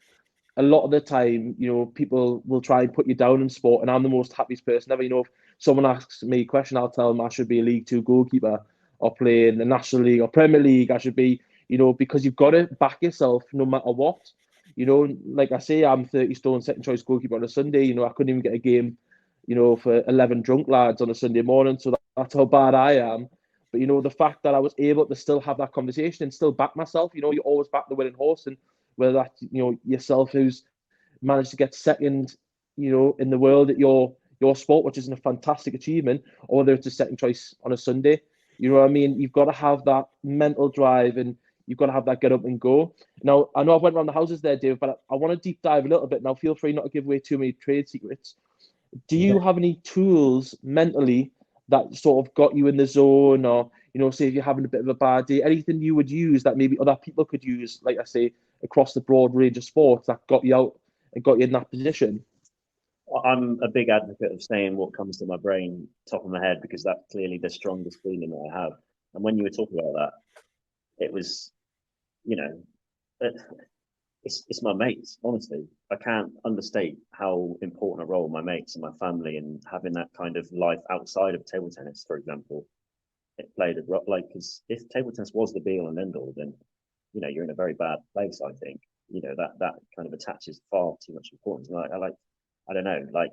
A lot of the time, you know, people will try and put you down in sport, and I'm the most happiest person ever. You know, if someone asks me a question, I'll tell them I should be a League Two goalkeeper or play in the National League or Premier League. I should be, you know, because you've got to back yourself no matter what. You know, like I say, I'm 30 stone second choice goalkeeper on a Sunday. You know, I couldn't even get a game, you know, for 11 drunk lads on a Sunday morning. So that's how bad I am. But, you know, the fact that I was able to still have that conversation and still back myself, you know, you always back the winning horse. And whether that's, you know, yourself who's managed to get second, you know, in the world at your sport, which is a fantastic achievement, or whether it's a second choice on a Sunday. You know what I mean? You've got to have that mental drive and you've got to have that get up and go. Now, I know I've went around the houses there, Dave, but I want to deep dive a little bit. Now, feel free not to give away too many trade secrets. Do you have any tools mentally that sort of got you in the zone, or, you know, say if you're having a bit of a bad day, anything you would use that maybe other people could use, like I say, across the broad range of sports that got you out and got you in that position? I'm a big advocate of saying what comes to my brain, top of my head, because that's clearly the strongest feeling that I have. And when you were talking about that, it was, you know, it's my mates. Honestly, I can't understate how important a role my mates and my family and having that kind of life outside of table tennis, for example, it played a role. Like, because if table tennis was the be all and end all, then, you know, you're in a very bad place. I think, you know, that kind of attaches far too much importance. And I don't know, like,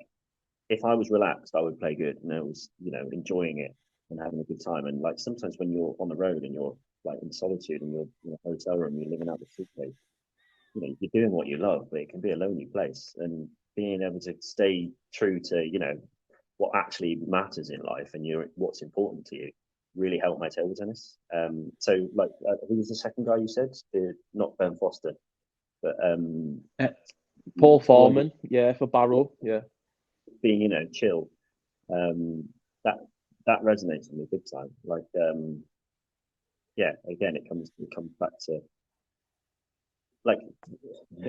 if I was relaxed, I would play good, and I was, you know, enjoying it and having a good time. And like sometimes when you're on the road and you're like in solitude and you're in a hotel room, you're living out the suitcase, you know, you're doing what you love, but it can be a lonely place. And being able to stay true to, you know, what actually matters in life and what's important to you really helped my table tennis. So like, who was the second guy you said? Not Ben Foster, but Paul Foreman, yeah, for Barrow, yeah. Being, you know, chill. That resonates with me big time. Like, yeah, again, it comes back to, like,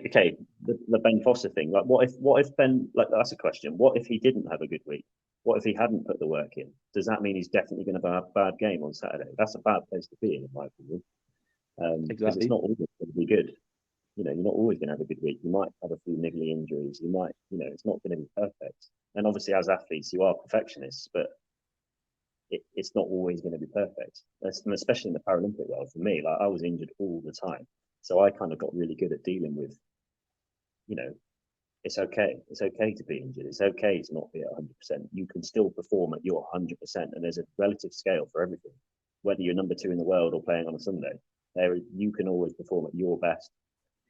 okay, the Ben Foster thing. Like, what if Ben, like, that's a question. What if he didn't have a good week? What if he hadn't put the work in? Does that mean he's definitely going to have a bad game on Saturday? That's a bad place to be in my opinion. Because it's not always going to be good. You know, you're not always going to have a good week. You might have a few niggly injuries. You might, you know, it's not going to be perfect. And obviously, as athletes, you are perfectionists, but it's not always going to be perfect. And especially in the Paralympic world, for me, like, I was injured all the time. So I kind of got really good at dealing with, you know, it's okay. It's okay to be injured. It's okay to not be at 100%. You can still perform at your 100%. And there's a relative scale for everything. Whether you're number 2 in the world or playing on a Sunday, you can always perform at your best.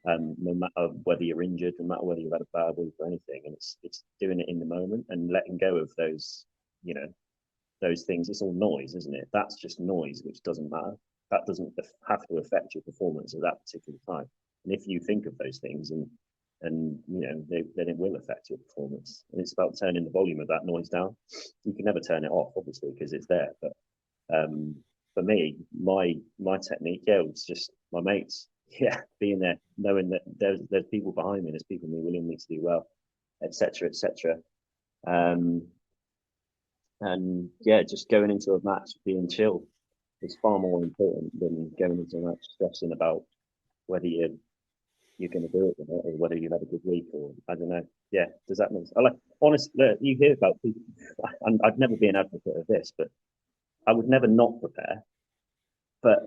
No matter whether you're injured, no matter whether you've had a bad week or anything. And it's doing it in the moment and letting go of those, you know, those things. It's all noise, isn't it? That's just noise, which doesn't matter. That doesn't have to affect your performance at that particular time. And if you think of those things and you know, then it will affect your performance. And it's about turning the volume of that noise down. You can never turn it off, obviously, because it's there. But for me, my technique, yeah, was just my mates. Yeah, being there, knowing that there's people behind me, there's people willing me to do well, etc., etc. And yeah, just going into a match being chill is far more important than going into a match stressing about whether you're going to do it or whether you've had a good week or I don't know. Yeah, does that make sense? Like, honestly, you hear about people, and I'd never be an advocate of this, but I would never not prepare. But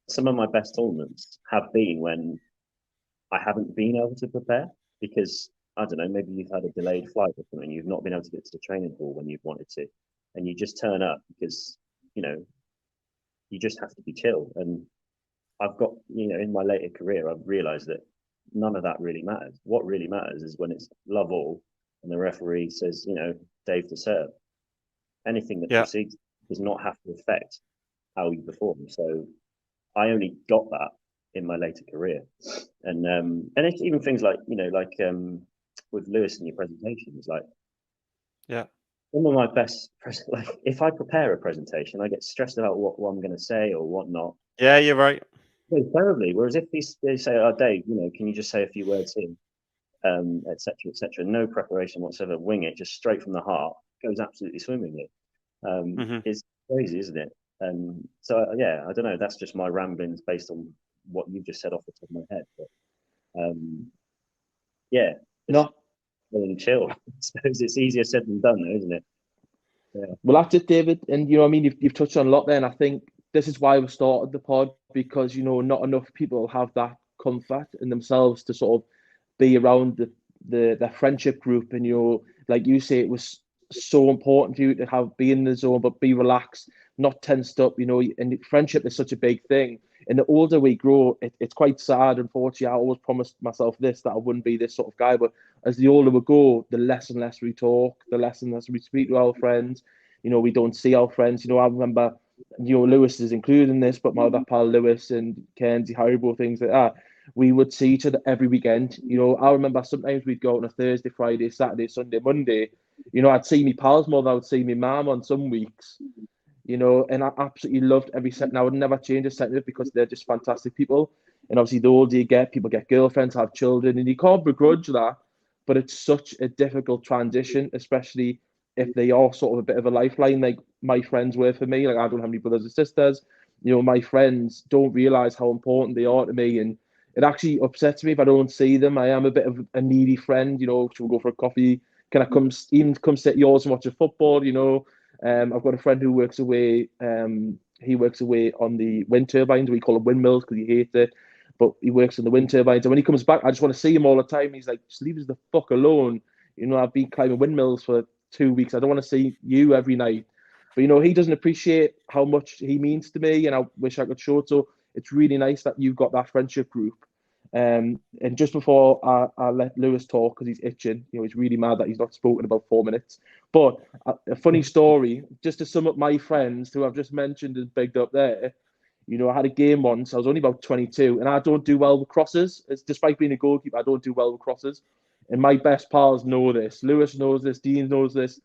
some of my best tournaments have been when I haven't been able to prepare because, I don't know, maybe you've had a delayed flight or something, you've not been able to get to the training hall when you've wanted to, and you just turn up because, you know, you just have to be chill. And I've got, you know, in my later career, I've realized that none of that really matters. What really matters is when it's love all and the referee says, you know, Dave to serve. Anything that proceeds does not have to affect how you perform. So I only got that in my later career, and it's even things like, you know, like with Lewis in your presentations. Like, Yeah. some of my best, like, if I prepare a presentation, I get stressed about what I'm going to say or what not. Yeah, you're right. Go terribly. Whereas if they say, "Oh, Dave, can you just say a few words here?" etc., etc. No preparation whatsoever. Wing it, just straight from the heart. Goes absolutely swimmingly. It's crazy, isn't it? So yeah, I don't know. That's just my ramblings based on what you've just said off the top of my head. But yeah, No, really chill. I suppose it's easier said than done, though, isn't it? Yeah. well, that's it, David. And what I mean, you've touched on a lot there, and I think this is why we started the pod, because not enough people have that comfort in themselves to sort of be around the friendship group. And like you say, it was so important for you to be in the zone, but be relaxed, not tensed up. And friendship is such a big thing. And the older we grow, it's quite sad. Unfortunately, I always promised myself that I wouldn't be this sort of guy. But as the older we go, the less and less we talk, the less and less we speak to our friends. We don't see our friends. I remember, Lewis is included in this, but my other pal Lewis and Kenzie, Haribo, things like that, we would see each other every weekend. I remember sometimes we'd go out on a Thursday, Friday, Saturday, Sunday, Monday. I'd see me pals more than I would see me mum on some weeks. And I absolutely loved every set. And I would never change a set because they're just fantastic people. And obviously, the older you get, people get girlfriends, have children, and you can't begrudge that. But it's such a difficult transition, especially if they are sort of a bit of a lifeline, like my friends were for me. Like, I don't have any brothers and sisters. My friends don't realize how important they are to me, and it actually upsets me if I don't see them. I am a bit of a needy friend. Should we go for a coffee? Can I come sit at yours and watch a football? I've got a friend who works away. He works away on the wind turbines. We call them windmills because he hates it, but he works on the wind turbines. And when he comes back, I just want to see him all the time. He's like, just leave us the fuck alone. I've been climbing windmills for 2 weeks. I don't want to see you every night. But he doesn't appreciate how much he means to me, and I wish I could show it. So it's really nice that you've got that friendship group. And just before I let Lewis talk, because he's itching, he's really mad that he's not spoken about 4 minutes. But a funny story, just to sum up my friends who I've just mentioned and bigged up there. I had a game once. I was only about 22, and I don't do well with crosses. Despite being a goalkeeper, I don't do well with crosses. And my best pals know this. Lewis knows this. Dean knows this.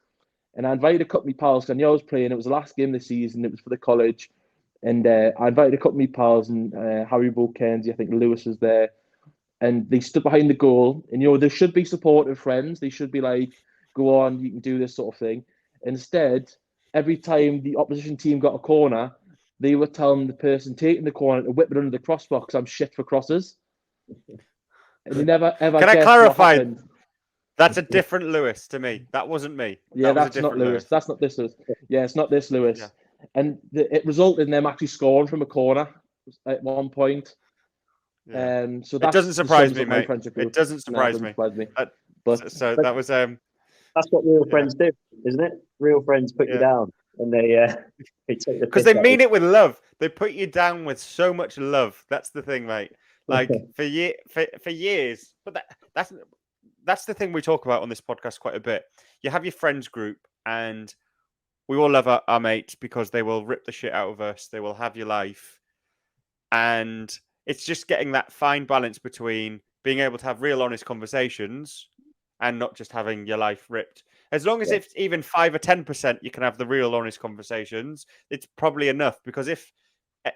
And I invited a couple of my pals, because I knew I was playing. It was the last game of the season. It was for the college. And I invited a couple of my pals, and Harry Kenzie, I think Lewis was there. And they stood behind the goal. And, there should be supportive friends. They should be like, go on, you can do this sort of thing. Instead, every time the opposition team got a corner, they were telling the person taking the corner to whip it under the crossbar because I'm shit for crosses. And they never, ever Can I guessed clarify? what happened. That's a different Lewis to me. That wasn't me. Yeah, that was that's a not different Lewis. That's not this Lewis. Yeah, it's not this Lewis. Yeah. And it resulted in them actually scoring from a corner at one point. Yeah. So It doesn't surprise me, mate. It doesn't surprise me. But So that was That's what real friends do, isn't it? Real friends put you down, and they take the because they mean it with love. They put you down with so much love. That's the thing, mate. Like for years. But that's the thing we talk about on this podcast quite a bit. You have your friends group, and we all love our mates because they will rip the shit out of us. They will have your life, and it's just getting that fine balance between being able to have real, honest conversations and not just having your life ripped. As long as it's even 5 or 10%, you can have the real, honest conversations. It's probably enough, because if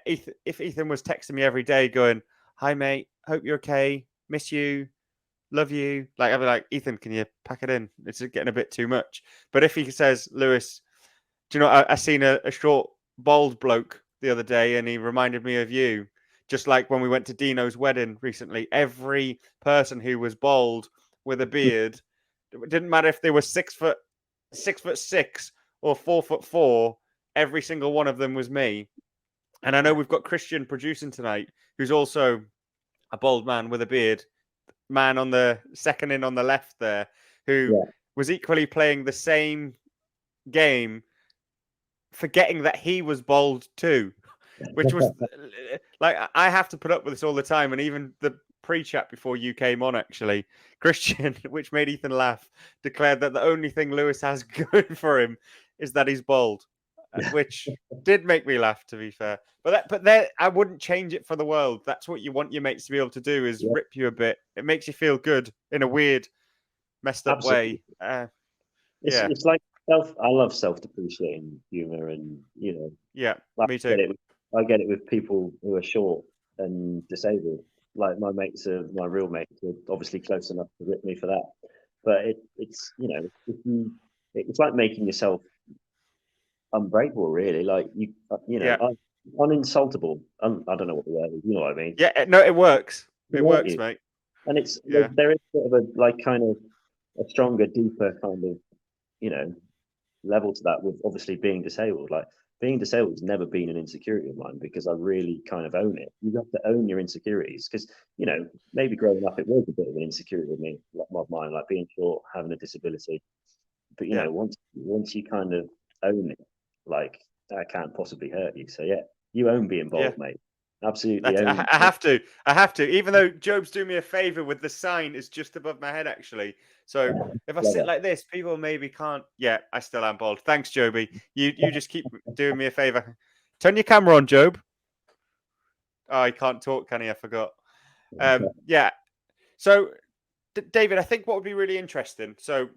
Ethan was texting me every day going, "Hi, mate, hope you're okay, miss you, love you," like I'd be like, "Ethan, can you pack it in? It's getting a bit too much." But if he says, "Lewis, do you know, I seen a short, bald bloke the other day, and he reminded me of you." Just like when we went to Dino's wedding recently, every person who was bald with a beard, it didn't matter if they were 6'6" or 4'4", every single one of them was me. And I know we've got Christian producing tonight, who's also a bald man with a beard, man on the second in on the left there, who was equally playing the same game, forgetting that he was bald too. Which was like, I have to put up with this all the time. And even the pre-chat before you came on, actually, Christian, which made Ethan laugh, declared that the only thing Lewis has good for him is that he's bald, which did make me laugh, to be fair. But I wouldn't change it for the world. That's what you want your mates to be able to do, is rip you a bit. It makes you feel good in a weird messed up Absolutely. way. It's like I love self-depreciating humor, and Yeah, like, me too. I get it with people who are short and disabled. Like my real mates are obviously close enough to rip me for that. But it's it's like making yourself unbreakable, really. Like Yeah, uninsultable. I don't know what the word is. You know what I mean? yeah. No, it works. They It hurt works, you, mate. and it's Yeah, there is sort of a like kind of a stronger, deeper kind of level to that with obviously being disabled. Like being disabled has never been an insecurity of mine because I really kind of own it. You have to own your insecurities because maybe growing up it was a bit of an insecurity of me, like of mine, like being short, having a disability. But yeah. once you kind of own it, like that can't possibly hurt you. So yeah, you own being Yeah. bold, mate. Absolutely I own. have to. I have to. Even though Job's doing me a favor with the sign is just above my head, actually. So if I sit like this, people maybe can't. Yeah, I still am bald. Thanks, Joby. You just keep doing me a favor. Turn your camera on, Job. Oh, he can't talk, can he? I forgot. Yeah. So, David, I think what would be really interesting. So,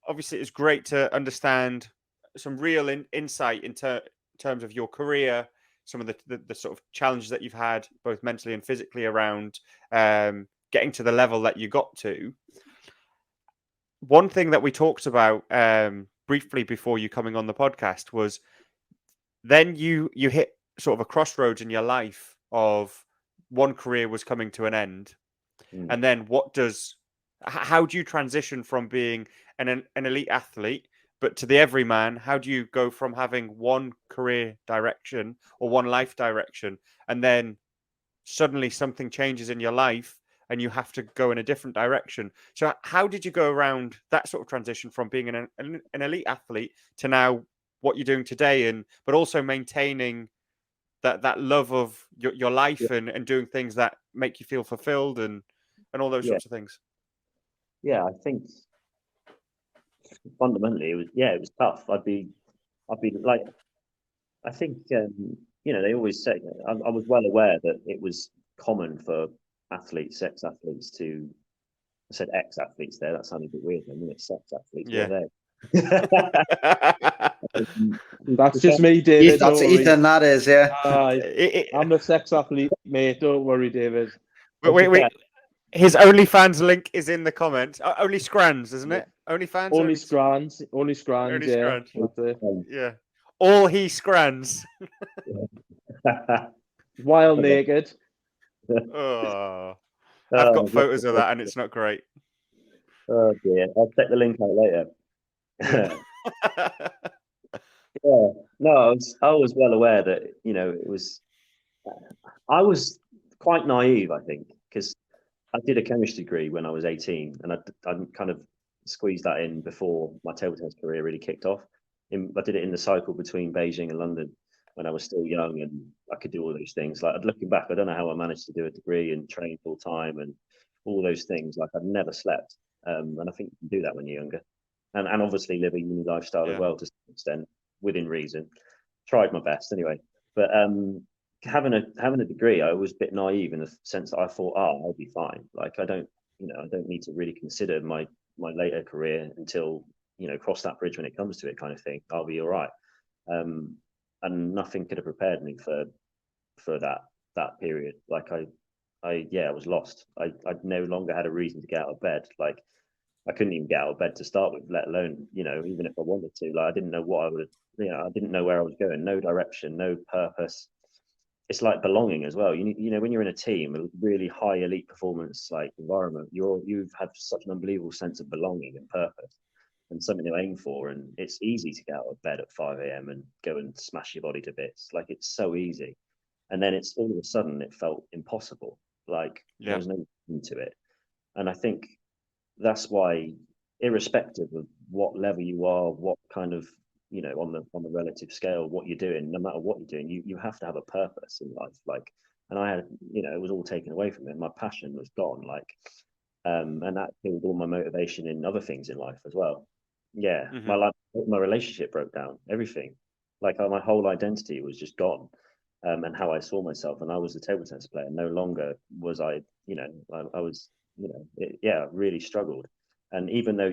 obviously, it's great to understand some real insight into terms of your career, some of the sort of challenges that you've had, both mentally and physically, around getting to the level that you got to. One thing that we talked about briefly before you coming on the podcast was then you hit sort of a crossroads in your life of one career was coming to an end, and then how do you transition from being an elite athlete but to the everyman? How do you go from having one career direction or one life direction, and then suddenly something changes in your life and you have to go in a different direction? So how did you go around that sort of transition from being an elite athlete to now what you're doing today, and but also maintaining that love of your life and doing things that make you feel fulfilled and all those Yeah, sorts of things? yeah. I think fundamentally it was tough. I'd be like, I think they always say. I was well aware that it was common for sex athletes to. I said ex-athletes there. That sounded a bit weird. Then, it's sex athletes. What Yeah. are they? That's just me, David. That's Don't worry. Ethan, that is, yeah. I'm the sex athlete, mate. Don't worry, David. Wait. His OnlyFans link is in the comments. Only Scrans, isn't it? OnlyFans? Only scrans. Only Yeah. Scrans. That's it. Yeah. All he Scrans. While naked. Oh. I've got photos of that and it's not great. Oh dear. I'll check the link out later. Yeah. Yeah. No, I was well aware that, it was. I was quite naive, I think, because I did a chemistry degree when I was 18, and I kind of squeezed that in before my table tennis career really kicked off. I did it in the cycle between Beijing and London when I was still young, and I could do all those things. Like, looking back, I don't know how I managed to do a degree and train full time and all those things. Like, I'd never slept, and I think you can do that when you're younger, and obviously live a uni lifestyle as well to some extent within reason. Tried my best anyway, but having a degree, I was a bit naive in the sense that I thought, I'll be fine. Like, I don't need to really consider my later career until cross that bridge when it comes to it, kind of thing. I'll be all right. And nothing could have prepared me for that period. Like, I was lost. I no longer had a reason to get out of bed. Like, I couldn't even get out of bed to start with, let alone even if I wanted to. Like, I didn't know what I would. I didn't know where I was going. No direction, no purpose. It's like belonging as well. When you're in a team, a really high elite performance like environment, you have such an unbelievable sense of belonging and purpose and something to aim for. And it's easy to get out of bed at 5 a.m. and go and smash your body to bits. Like, it's so easy. And then it's all of a sudden it felt impossible. Like, there was no reason to it. And I think that's why, irrespective of what level you are, what kind of on the relative scale, what you're doing, no matter what you're doing, you have to have a purpose in life. Like, and I had, it was all taken away from me. My passion was gone. Like, and that killed all my motivation in other things in life as well. Yeah, my relationship broke down. Everything, like, my whole identity was just gone, and how I saw myself. And I was a table tennis player. No longer was I. I was. Really struggled. And even though,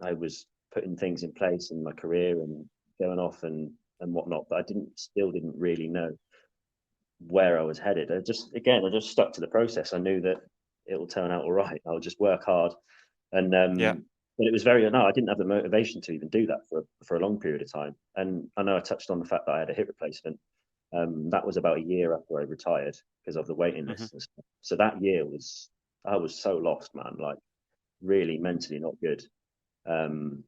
I was putting things in place in my career and going off and whatnot, but I still didn't really know where I was headed. I just stuck to the process. I knew that it will turn out all right. I'll just work hard. And but it was I didn't have the motivation to even do that for a long period of time. And I know I touched on the fact that I had a hip replacement. That was about a year after I retired because of the waiting list and stuff. So that year I was so lost, man, like really mentally not good. And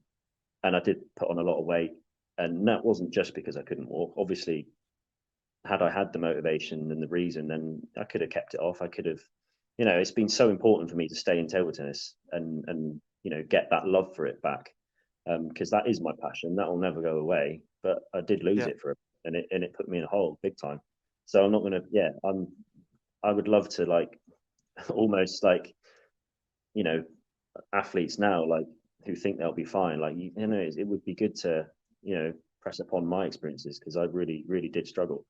I did put on a lot of weight, and that wasn't just because I couldn't walk. Obviously, had I had the motivation and the reason, then I could have kept it off. I could have, it's been so important for me to stay in table tennis and get that love for it back, because that is my passion. That will never go away. But I did lose it for it, and it put me in a hole big time. So I'm not gonna. I would love to, like, almost like, athletes now, like, who think they'll be fine. Like, it would be good to, press upon my experiences, because I really, really did struggle.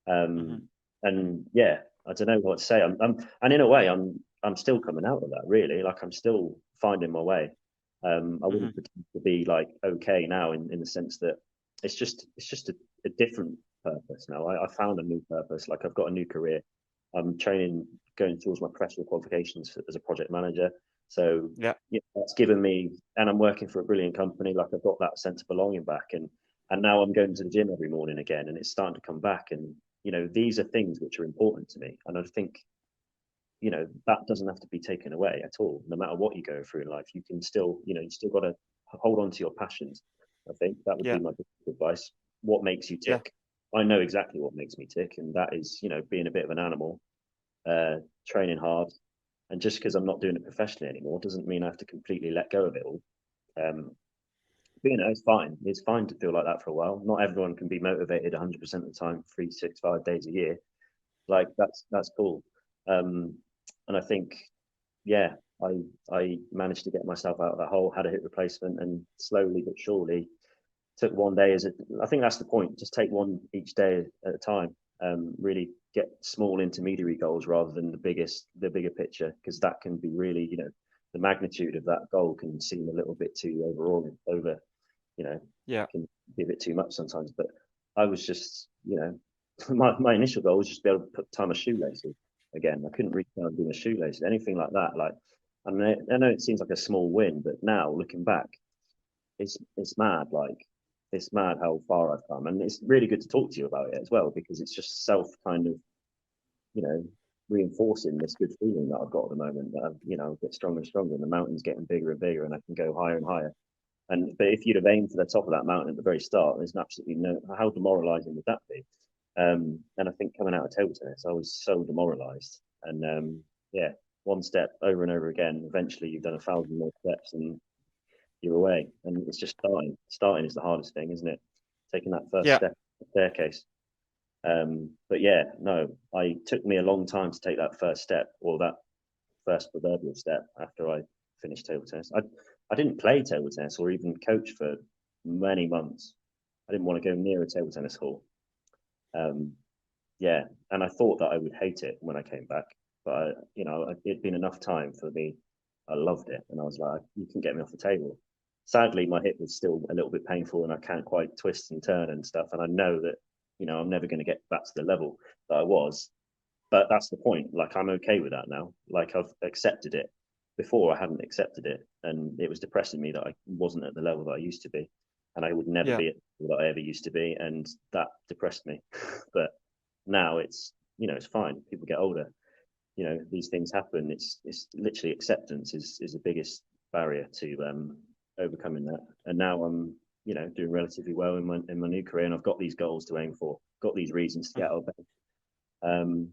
And I don't know what to say. And in a way, I'm still coming out of that, really. Like, I'm still finding my way. I wouldn't pretend to be like okay now in the sense that it's just a different purpose now. I found a new purpose. Like, I've got a new career. I'm going towards my professional qualifications as a project manager. So that's given me, and I'm working for a brilliant company. Like, I've got that sense of belonging back, and now I'm going to the gym every morning again, and it's starting to come back. And these are things which are important to me, and I think that doesn't have to be taken away at all. No matter what you go through in life, you can still you still got to hold on to your passions. I think that would be my advice. What makes you tick? I know exactly what makes me tick, and that is being a bit of an animal, training hard. And just because I'm not doing it professionally anymore doesn't mean I have to completely let go of it all. But, it's fine. It's fine to feel like that for a while. Not everyone can be motivated 100% of the time, 365 days a year. Like, that's cool. And I think, I managed to get myself out of that hole, had a hip replacement, and slowly but surely took one day I think that's the point. Just take one each day at a time. Really get small intermediary goals rather than the bigger picture, because that can be really, the magnitude of that goal can seem a little bit too over, can be a bit too much sometimes. But I was just, my initial goal was just to be able to tie my shoelaces again. I couldn't reach down and do my shoelaces, anything like that. Like, I know it seems like a small win, but now looking back, it's mad. Like, it's mad how far I've come, and it's really good to talk to you about it as well, because it's just self kind of, reinforcing this good feeling that I've got at the moment, that I've, get stronger and stronger, and the mountain's getting bigger and bigger, and I can go higher and higher. But if you'd have aimed for the top of that mountain at the very start, there's absolutely how demoralizing would that be? And I think coming out of table tennis, I was so demoralized, and one step over and over again. Eventually, you've done 1,000 more steps, and you're away. And it's just starting. Starting is the hardest thing, isn't it? Taking that first step, staircase. But it took me a long time to take that first step, or that first proverbial step, after I finished table tennis. I didn't play table tennis or even coach for many months. I didn't want to go near a table tennis hall. And I thought that I would hate it when I came back, but it'd been enough time for me. I loved it, and I was like, you can get me off the table. Sadly, my hip was still a little bit painful, and I can't quite twist and turn and stuff. And I know that, I'm never going to get back to the level that I was. But that's the point. Like, I'm okay with that now. Like, I've accepted it. Before, I hadn't accepted it, and it was depressing me that I wasn't at the level that I used to be, and I would never be at the level that I ever used to be, and that depressed me. But now it's fine. People get older. These things happen. It's literally acceptance is the biggest barrier to overcoming that. And now I'm doing relatively well in my new career, and I've got these goals to aim for, got these reasons to get out of bed, and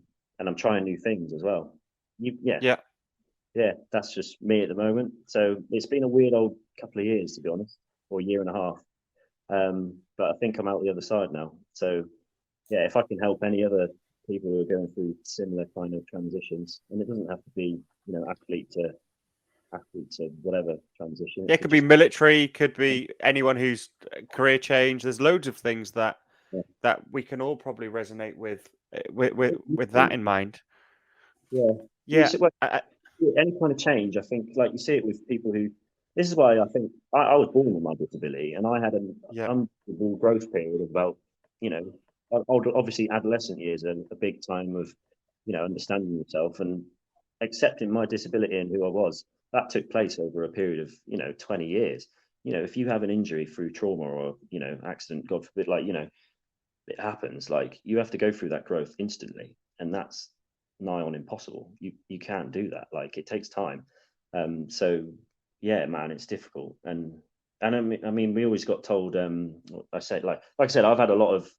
I'm trying new things as well. That's just me at the moment. So it's been a weird old couple of years, to be honest, or a year and a half. But I think I'm out the other side now. So if I can help any other people who are going through similar kind of transitions, and it doesn't have to be athlete to whatever transition. It could be military, could be anyone who's career change. There's loads of things that we can all probably resonate with that in mind. Any kind of change. I think, like, you see it with people who this is why I think I was born with my disability, and I had an Yeah. uncomfortable growth period of about, obviously adolescent years are a big time of, understanding yourself and accepting my disability and who I was. That took place over a period of, 20 years. If you have an injury through trauma or, accident, God forbid, it happens, you have to go through that growth instantly. And that's nigh on impossible. You can't do that. It takes time. So yeah, man, it's difficult. And I mean, we always got told, I said, like I said, I've had a lot of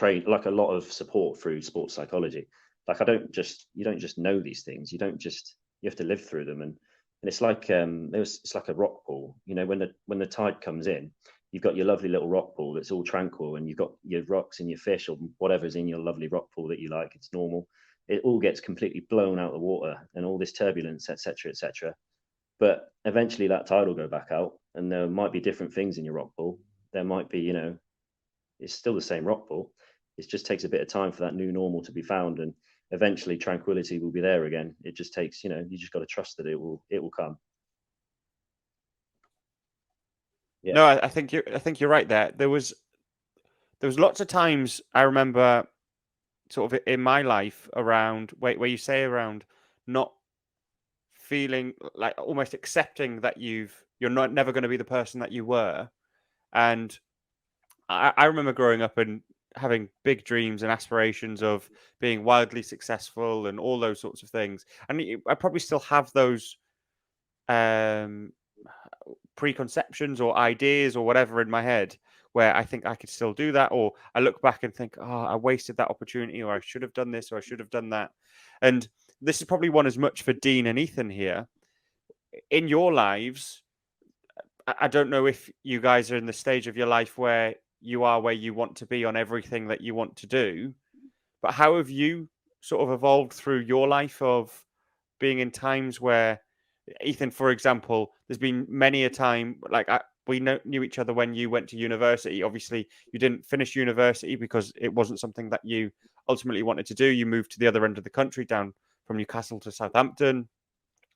a lot of support through sports psychology. You don't just know these things. You have to live through them. And it's like, it's like a rock pool, when the tide comes in, you've got your lovely little rock pool that's all tranquil, and you've got your rocks and your fish or whatever's in your lovely rock pool that you like. It's normal. It all gets completely blown out of the water, and all this turbulence, etc., etc. But eventually that tide will go back out, and there might be different things in your rock pool. There might be, it's still the same rock pool. It just takes a bit of time for that new normal to be found, and eventually tranquility will be there again. It just takes, you just got to trust that it will come. Yeah. No, I think you're right there. There was lots of times I remember, sort of in my life, around where you say around not feeling like, almost accepting that you're not never going to be the person that you were. And I remember growing up and having big dreams and aspirations of being wildly successful and all those sorts of things. And I probably still have those preconceptions or ideas or whatever in my head, where I think I could still do that, or I look back and think, oh, I wasted that opportunity, or I should have done this, or I should have done that. And this is probably one as much for Dean and Ethan here. In your lives, I don't know if you guys are in the stage of your life where you are where you want to be on everything that you want to do, but how have you sort of evolved through your life of being in times where, Ethan, for example, there's been many a time, we knew each other when you went to university. Obviously, you didn't finish university because it wasn't something that you ultimately wanted to do. You moved to the other end of the country, down from Newcastle to Southampton.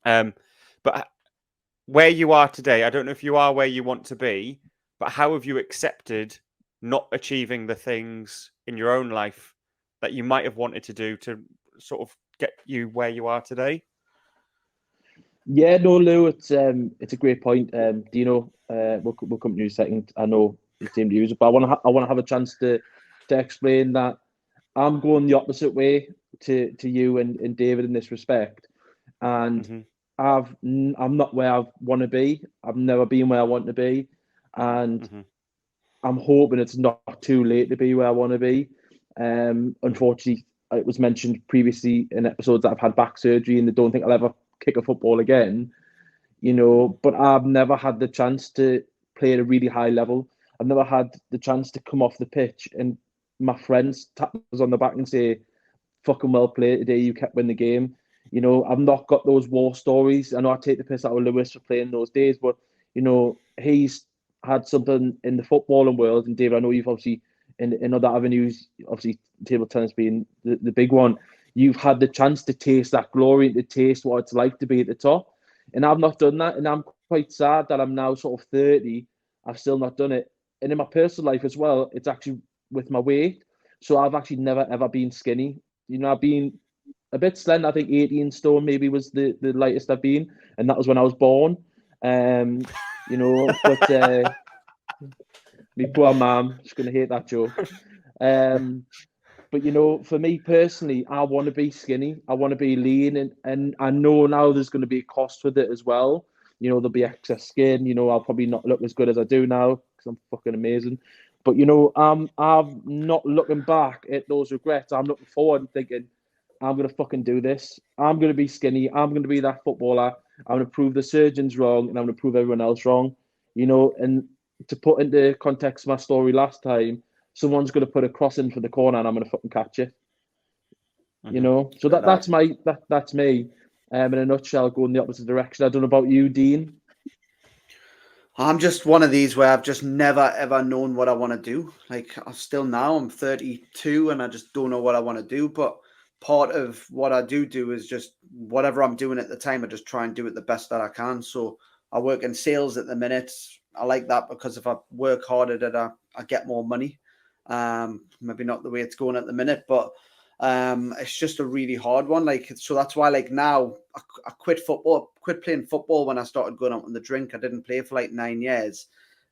But where you are today, I don't know if you are where you want to be, but how have you accepted not achieving the things in your own life that you might have wanted to do to sort of get you where you are today? Yeah, no, Lou, it's a great point. Dino, we'll come to you in a second. I know it's same to you, but I want to have a chance to explain that I'm going the opposite way to you and David in this respect, and I'm not where I want to be. I've never been where I want to be, and I'm hoping it's not too late to be where I want to be. Unfortunately, it was mentioned previously in episodes that I've had back surgery, and they don't think I'll ever kick a football again, but I've never had the chance to play at a really high level. I've never had the chance to come off the pitch and my friends tap us on the back and say, fucking well played today, you kept winning the game. I've not got those war stories. I know I take the piss out of Lewis for playing those days, but he's had something in the footballing world. And David, I know you've obviously in other avenues, obviously table tennis being the big one, you've had the chance to taste that glory and to taste what it's like to be at the top. And I've not done that. And I'm quite sad that I'm now sort of 30. I've still not done it. And in my personal life as well, it's actually with my weight. So I've actually never, ever been skinny. I've been a bit slender. I think 18 stone maybe was the lightest I've been. And that was when I was born. But my poor mum, she's going to hate that joke. But for me personally, I want to be skinny. I want to be lean, and I know now there's going to be a cost with it as well. There'll be excess skin. I'll probably not look as good as I do now because I'm fucking amazing. But I'm not looking back at those regrets. I'm looking forward and thinking, I'm gonna fucking do this. I'm gonna be skinny. I'm gonna be that footballer. I'm gonna prove the surgeons wrong, and I'm gonna prove everyone else wrong. And to put into context my story last time, someone's going to put a cross in for the corner and I'm going to fucking catch it. So that's me. In a nutshell, going the opposite direction. I don't know about you, Dean. I'm just one of these where I've just never, ever known what I want to do. I'm 32 and I just don't know what I want to do. But part of what I do is just whatever I'm doing at the time, I just try and do it the best that I can. So I work in sales at the minute. I like that because if I work hard at it, I get more money. Maybe not the way it's going at the minute, but it's just a really hard one. Like, so that's why, like, now I quit playing football when I started going out on the drink. I didn't play for like 9 years.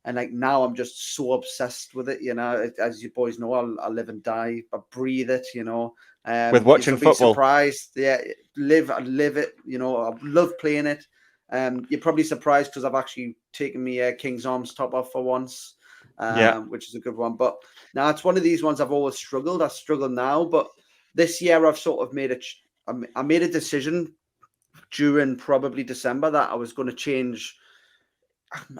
And like now I'm just so obsessed with it, you know. As you boys know, I live and die, I breathe it, you know. With watching you'll be football. surprised. Yeah, I live it, you know. I love playing it. You're probably surprised because I've actually taken my King's Arms top off for once, which is a good one. But now it's one of these ones I've always struggled. I struggle now, but this year I've sort of made I made a decision during probably December that I was going to change.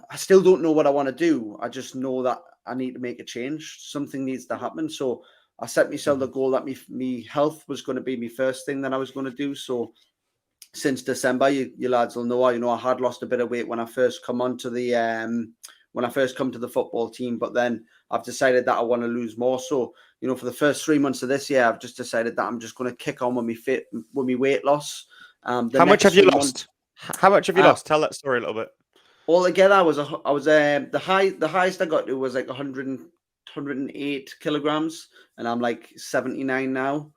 I still don't know what I want to do. I just know that I need to make a change. Something needs to happen. So I set myself the goal that me health was going to be my first thing that I was going to do. So since December, you lads will know, I had lost a bit of weight when I first come onto the when I first come to the football team. But then I've decided that I want to lose more. So, you know, for the first 3 months of this year, I've just decided that I'm just going to kick on with my weight loss. How much have you lost? How much have you lost? Tell that story a little bit. Altogether, I was the highest I got to was like 108 kilograms, and I'm like 79 now.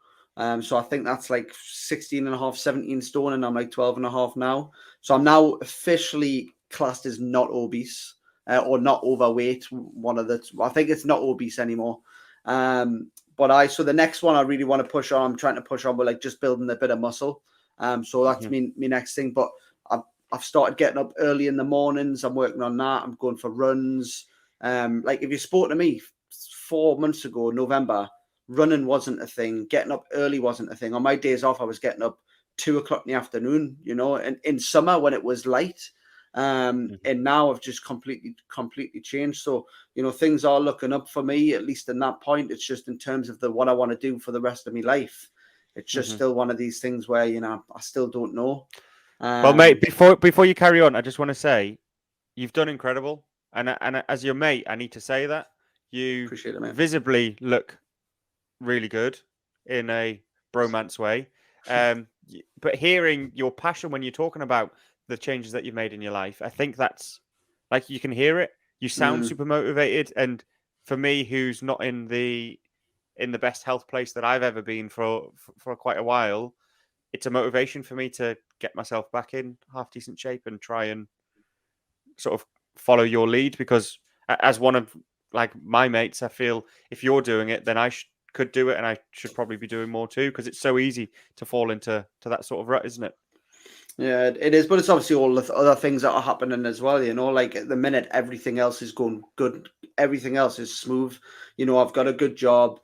So I think that's like 16 and a half, 17 stone, and I'm like 12 and a half now. So I'm now officially classed as not obese or not overweight. I think it's not obese anymore. So the next one I really want to push on. I'm trying to push on with like just building a bit of muscle. So that's me next thing. But I've started getting up early in the mornings. I'm working on that. I'm going for runs. Like if you spoke to me 4 months ago, November, running wasn't a thing. Getting up early wasn't a thing. On my days off, I was getting up 2 o'clock in the afternoon, you know, and in summer when it was light. And now I've just completely changed. So, you know, things are looking up for me, at least in that point. It's just in terms of what I want to do for the rest of my life. It's just still one of these things where, you know, I still don't know. Well, mate, before you carry on, I just want to say you've done incredible, and as your mate, I need to say that you Appreciate it, mate. visibly look really good in a bromance way. But hearing your passion when you're talking about the changes that you've made in your life, I think that's like you can hear it. You sound super motivated, and for me, who's not in the best health place that I've ever been for quite a while, it's a motivation for me to get myself back in half decent shape and try and sort of follow your lead, because as one of like my mates, I feel if you're doing it, then I could do it, and I should probably be doing more too, because it's so easy to fall into that sort of rut, isn't it? Yeah, it is, but it's obviously all the other things that are happening as well. You know, like at the minute, everything else is going good. Everything else is smooth. You know, I've got a good job.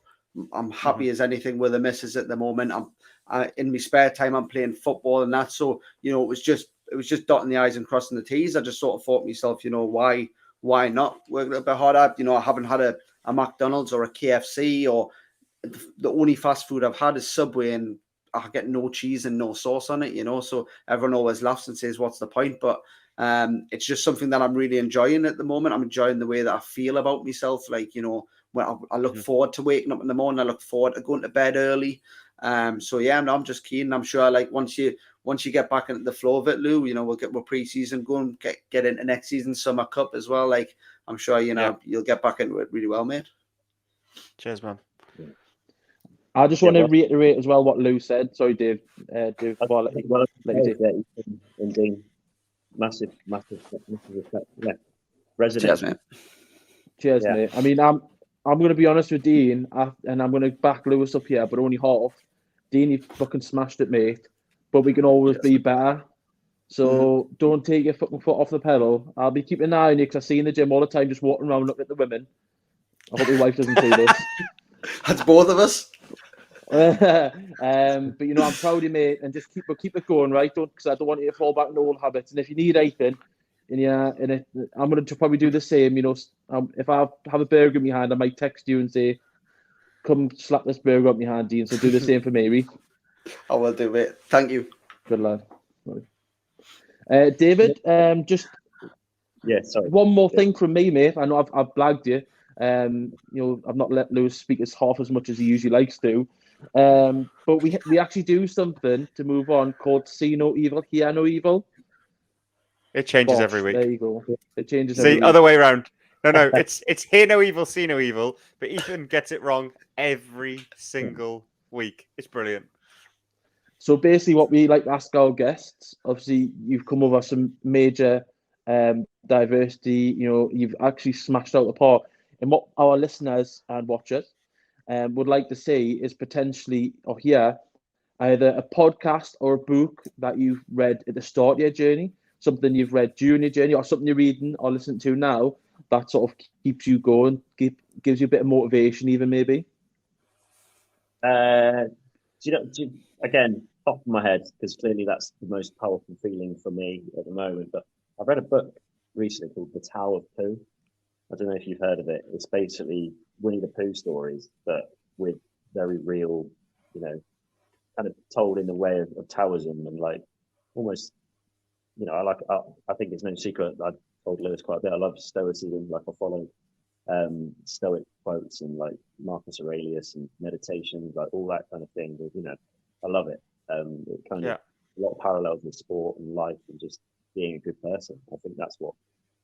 I'm happy as anything with the missus at the moment. In my spare time, I'm playing football and that. So, you know, it was just dotting the I's and crossing the T's. I just sort of thought to myself, you know, why not work a little bit harder? You know, I haven't had a McDonald's or a KFC, or the only fast food I've had is Subway, and I get no cheese and no sauce on it, you know. So everyone always laughs and says, what's the point? But it's just something that I'm really enjoying at the moment. I'm enjoying the way that I feel about myself. Like, you know, when I look forward to waking up in the morning. I look forward to going to bed early. So yeah, I'm just keen. I'm sure like once you get back into the flow of it, Lou, you know, we'll get more pre-season going, get into next season Summer Cup as well. Like I'm sure, you know, you'll get back into it really well, mate. Cheers, man. I just want to reiterate as well what Lou said. Sorry, Dave. Dave, indeed, massive respect. Yeah, resident. Cheers, mate. Cheers, mate. I mean, I'm going to be honest with Dean, and I'm going to back Lewis up here, but only half. Dean, you fucking smashed it, mate. But we can always be better. So don't take your fucking foot off the pedal. I'll be keeping an eye on you, because I see you in the gym all the time, just walking around looking at the women. I hope your wife doesn't see this. That's both of us. But you know, I'm proud of you, mate, and just keep it going, right? Because I don't want you to fall back into old habits. And if you need anything, I'm going to probably do the same. You know, if I have a burger in my hand, I might text you and say, "Come slap this burger up my hand, Dean." So do the same for me, Reece. I will do it. Thank you. Good lad. David, just sorry. one more thing from me, mate. I know I've blagged you. You know, I've not let Lewis speak half as much as he usually likes to. But we actually do something to move on called See No Evil, Hear No Evil. It changes Bosh, every week. there you go. It changes See, every other week. way around. No, it's hear no evil, see no evil. But Ethan gets it wrong every single week. It's brilliant. So basically, what we like to ask our guests, obviously, you've come over some major diversity. You know, you've actually smashed out the park. And what our listeners and watchers would like to see is potentially, or hear, either a podcast or a book that you've read at the start of your journey, something you've read during your journey, or something you're reading or listening to now that sort of keeps you going, gives you a bit of motivation, even maybe. Again, top of my head, because clearly that's the most powerful feeling for me at the moment. But I've read a book recently called The Tao of Pooh. I don't know if you've heard of it. It's basically Winnie the Pooh stories, but with very real, kind of told in the way of Taoism and like almost, I think it's no secret. I've told Lewis quite a bit. I love Stoicism. Like I follow Stoic quotes and like Marcus Aurelius and meditations, like all that kind of thing. I love it. It kind of a lot of parallels with sport and life and just being a good person. I think that's what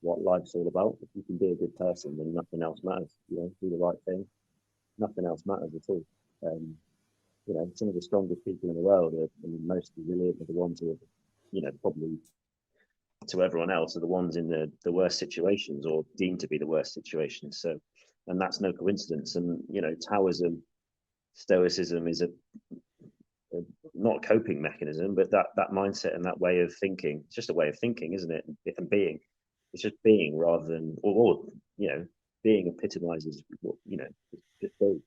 life's all about. If you can be a good person, then nothing else matters. Do the right thing. Nothing else matters at all. Some of the strongest people in the world and the most resilient are the ones who are, probably to everyone else are the ones in the worst situations or deemed to be the worst situations. So, and that's no coincidence. And, Taoism, Stoicism is a not a coping mechanism, but that mindset and that way of thinking, it's just a way of thinking, isn't it? And being, it's just being rather than, or being epitomizes what, just being.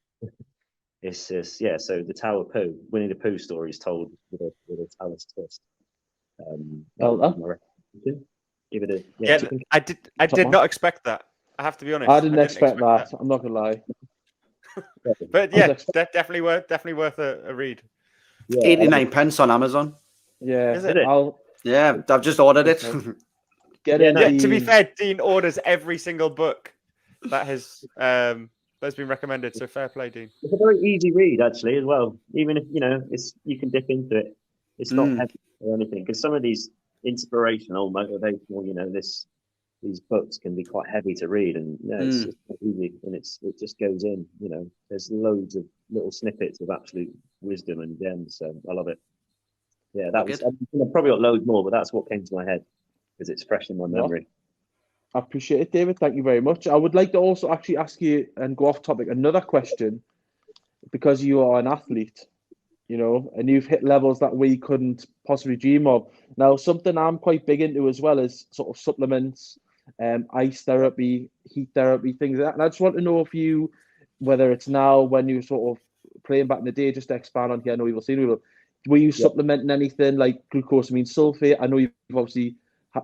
It's just, so the Tao of Pooh, Winnie the Pooh story is told with a Taoist twist. Give it I did not expect that. I have to be honest. I didn't expect that. I'm not gonna lie. But yeah, definitely worth a read. 89 pence on Amazon. Yeah, is it? I've just ordered it. To be fair, Dean orders every single book that has been recommended. So fair play, Dean. It's a very easy read actually as well. Even if you can dip into it. It's not heavy or anything, because some of these inspirational, motivational, these books can be quite heavy to read, and it's just easy, and it just goes in. There's loads of little snippets of absolute wisdom and gems. So I love it. Yeah, that was. I've probably got loads more, but that's what came to my head because it's fresh in my memory. I appreciate it, David. Thank you very much. I would like to also actually ask you and go off topic another question, because you are an athlete, and you've hit levels that we couldn't possibly dream of. Now, something I'm quite big into as well is sort of supplements, ice therapy, heat therapy, things like that. And I just want to know if you, whether it's now, when you sort of playing back in the day, just to expand on here, I know you've seen it, were you supplementing anything like glucosamine sulfate? I know you've obviously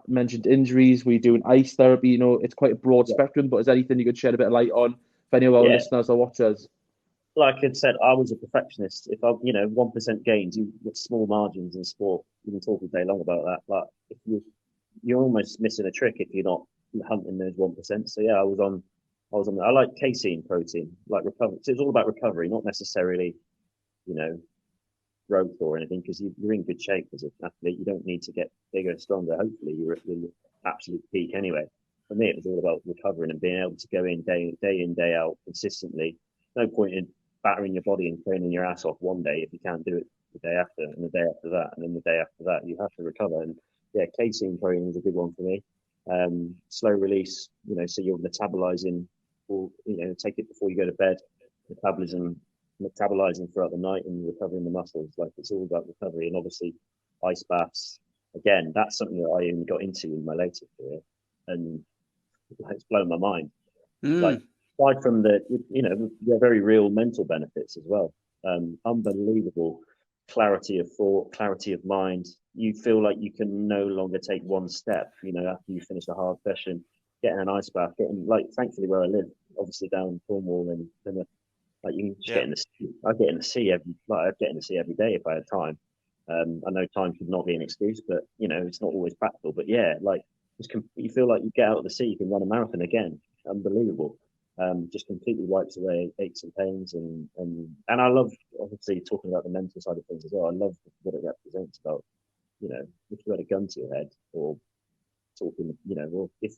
mentioned injuries. Were you doing ice therapy? It's quite a broad spectrum, but is there anything you could shed a bit of light on for any of our listeners or watchers? Like I said, I was a perfectionist. If 1% gains, you with small margins in sport, you can talk all day long about that. But if you're almost missing a trick if you're not hunting those 1%. So I was on. I like casein protein, like recovery. So it's all about recovery, not necessarily, growth or anything, because you're in good shape as an athlete. You don't need to get bigger and stronger. Hopefully, you're at your absolute peak anyway. For me, it was all about recovering and being able to go in, day out consistently. No point in battering your body and training your ass off one day if you can't do it the day after, and the day after that, and then the day after that. You have to recover. And casein protein is a good one for me. Slow release, so you're metabolizing, or take it before you go to bed. Metabolizing throughout the night and recovering the muscles. Like, it's all about recovery. And obviously ice baths, again, that's something that I only got into in my later career, and it's blown my mind. Like, aside from the very real mental benefits as well, unbelievable clarity of thought, clarity of mind. You feel like you can no longer take one step after you finish a hard session, getting an ice bath, thankfully where I live, obviously down in Cornwall and Plymouth, like you can just get in the sea. I get in the sea every day if I had time. I know time should not be an excuse, but it's not always practical. But you feel like you get out of the sea, you can run a marathon again. Unbelievable. Just completely wipes away aches and pains, and I love, obviously, talking about the mental side of things as well. I love what it represents about, if you had a gun to your head or talking, well, if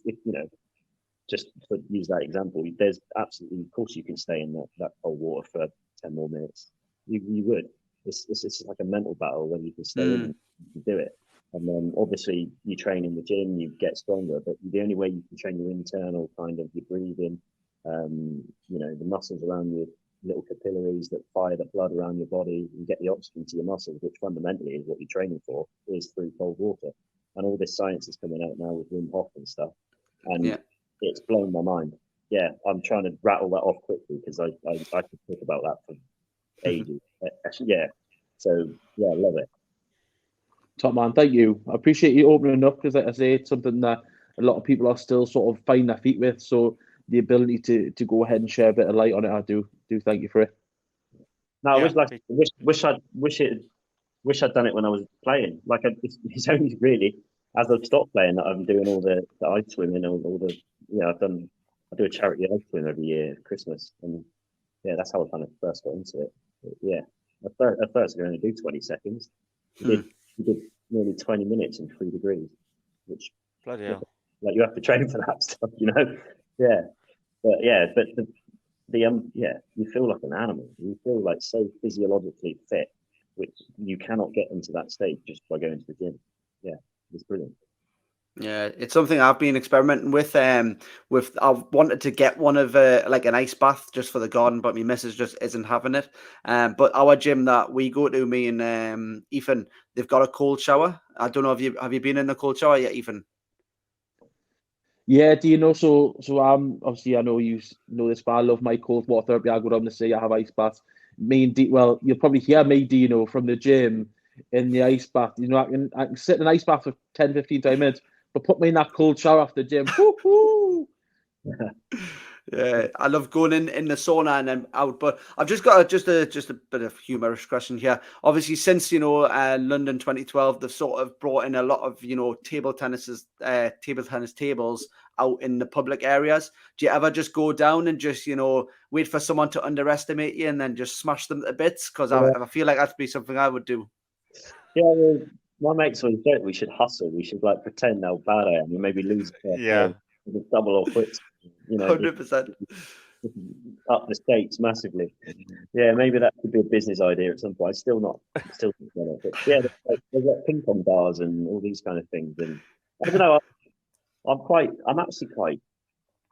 just to use that example, there's absolutely, of course, you can stay in that cold water for 10 more minutes. You would. It's like a mental battle when you can stay in and you can do it. And then obviously you train in the gym, you get stronger, but the only way you can train your internal kind of your breathing, the muscles around your little capillaries that fire the blood around your body and get the oxygen to your muscles, which fundamentally is what you're training for, is through cold water. And all this science is coming out now with Wim Hof and stuff. And it's blown my mind. Yeah, I'm trying to rattle that off quickly because I could talk about that for ages. Yeah. So, yeah, I love it. Top man, thank you. I appreciate you opening up because, like I say, it's something that a lot of people are still sort of finding their feet with. So the ability to go ahead and share a bit of light on it, I do thank you for it. No, I wish I'd done it when I was playing. Like it's only really as I've stopped playing that I'm doing all the ice swimming, all the I do a charity ice swim every year at Christmas, and yeah, that's how I kind of first got into it. But yeah, at first I only do 20 seconds. We did nearly 20 minutes in 3 degrees, which bloody hell. Like you have to train for that stuff, Yeah, but you feel like an animal. You feel like so physiologically fit, which you cannot get into that state just by going to the gym. Yeah, it's brilliant. Yeah, it's something I've been experimenting with. I've wanted to get one of like an ice bath just for the garden, but my missus just isn't having it. But our gym that we go to, me and Ethan, they've got a cold shower. I don't know, have you been in the cold shower yet, Ethan? Yeah, do you know? So obviously I know you know this, but I love my cold water therapy. I go down the sea, I have ice baths. Me and well, you'll probably hear me, Dino, from the gym in the ice bath. I can sit in an ice bath for 10, 15, 20 minutes, but put me in that cold shower after the gym. Woo-hoo! Yeah, I love going in the sauna and then out. But I've just got just a bit of humorous question here. Obviously, since London 2012, they've sort of brought in a lot of table tennis tables out in the public areas. Do you ever just go down and just wait for someone to underestimate you and then just smash them to bits? Because I feel like that'd be something I would do. Yeah, well, my mates always joke we should hustle. We should like pretend how bad I am and maybe lose. Double or quits. 100%. Up the stakes massively. Yeah, maybe that could be a business idea at some point. Still not it. But yeah, there's like ping pong bars and all these kind of things. And I don't know. I'm actually quite.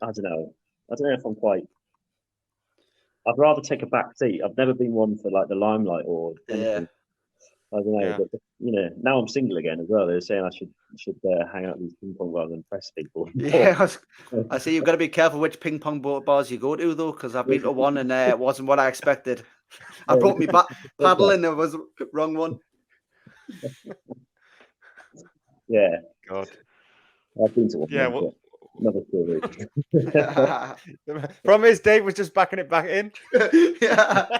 I don't know if I'm quite. I'd rather take a back seat. I've never been one for like the limelight or anything. I don't know, but now I'm single again as well. They're saying I should hang out with these ping pong bars and impress people. Yeah, I see. You've got to be careful which ping pong bars you go to, though, because I've been to one and it wasn't what I expected. I brought me paddle and it was the wrong one. Yeah, God. I've been to one. Yeah, well, another story. From his Dave was just backing it back in. Yeah,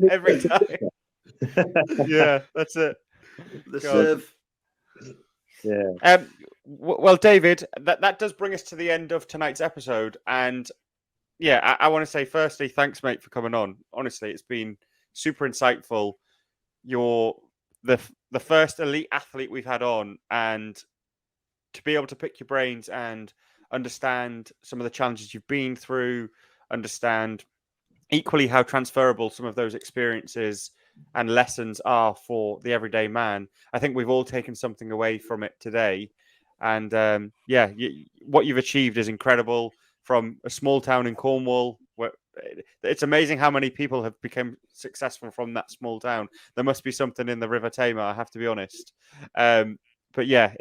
every time. Yeah, that's it. The serve. Yeah. Well, David, that does bring us to the end of tonight's episode, and yeah, I want to say firstly, thanks, mate, for coming on. Honestly, it's been super insightful. You're the first elite athlete we've had on, and to be able to pick your brains and understand some of the challenges you've been through, understand equally how transferable some of those experiences and lessons are for the everyday man. I think we've all taken something away from it today. And what you've achieved is incredible from a small town in Cornwall. Where it's amazing how many people have become successful from that small town. There must be something in the River Tamar, I have to be honest. But yeah,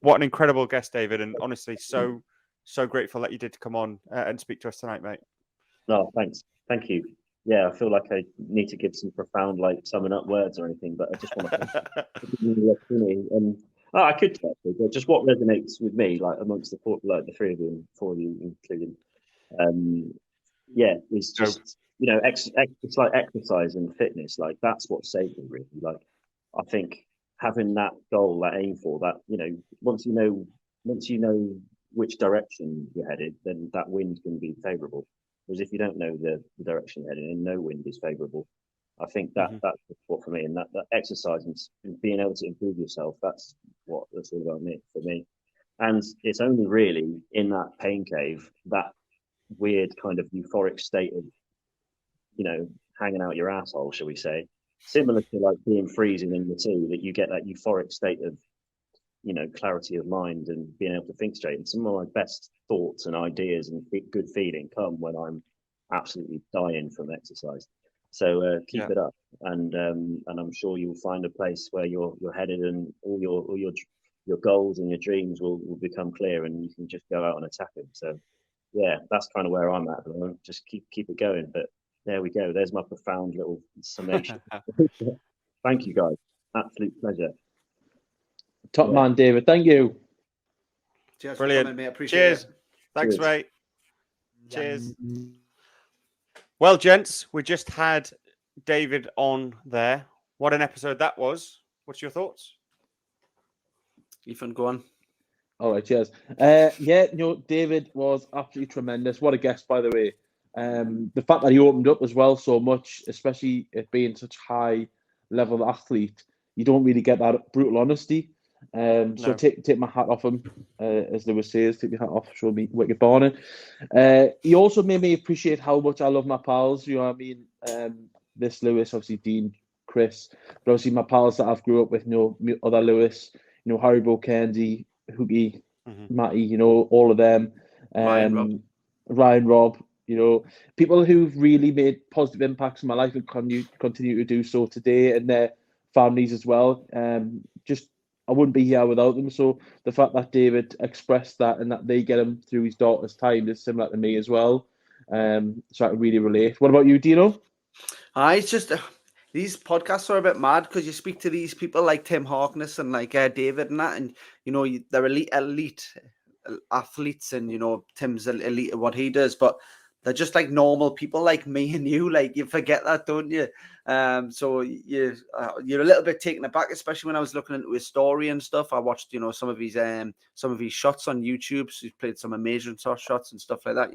what an incredible guest, David. And honestly, so grateful that you did come on and speak to us tonight, mate. No, thanks. Thank you. Yeah, I feel like I need to give some profound, like, summing up words or anything, but I just want to give you the opportunity. And I could actually, but just what resonates with me, like amongst the three of you and four of you, including, is just it's like exercise and fitness. Like that's what saved me, really. Like I think having that goal, that aim for that, once you know which direction you're headed, then that wind can be favourable. Whereas if you don't know the direction you're heading, and no wind is favourable. I think that's what for me, and that exercise and being able to improve yourself, that's all about me for me. And it's only really in that pain cave, that weird kind of euphoric state of, hanging out your asshole, shall we say, similar to like being freezing in the sea, that you get that euphoric state of, clarity of mind and being able to think straight. And some of my best thoughts and ideas and good feeling come when I'm absolutely dying from exercise. So keep it up, and I'm sure you'll find a place where you're headed, and all your goals and your dreams will become clear, and you can just go out and attack them. So yeah, that's kind of where I'm at the moment. Just keep it going. But there we go. There's my profound little summation. Thank you, guys. Absolute pleasure. Top man, David. Thank you. Cheers Brilliant. for coming, mate. Appreciate Cheers. it. Thanks, Cheers. mate. Cheers. Well, gents, we just had David on there. What an episode that was. What's your thoughts? Ethan, go on. All right, cheers. David was absolutely tremendous. What a guest, by the way. The fact that he opened up as well so much, especially it being such high level athlete, you don't really get that brutal honesty. So take my hat off him, as Lewis says, take your hat off, show me what you're born in. He also made me appreciate how much I love my pals, you know what I mean? This Lewis, obviously Dean, Chris, but obviously my pals that I've grew up with, other Lewis, Haribo, Kenzie, Hoogie, Matty, all of them. Ryan, Rob, people who've really made positive impacts in my life and continue to do so today, and their families as well. I wouldn't be here without them. So the fact that David expressed that and that they get him through his daughter's time is similar to me as well. So I can really relate. What about you, Dino? It's just these podcasts are a bit mad because you speak to these people like Tim Harkness and like David and that, and they're elite athletes, and Tim's elite at what he does, but they're just like normal people like me and you. Like, you forget that, don't you? So you're a little bit taken aback, especially when I was looking into his story and stuff. I watched, some of his shots on YouTube. So he's played some amazing shots and stuff like that.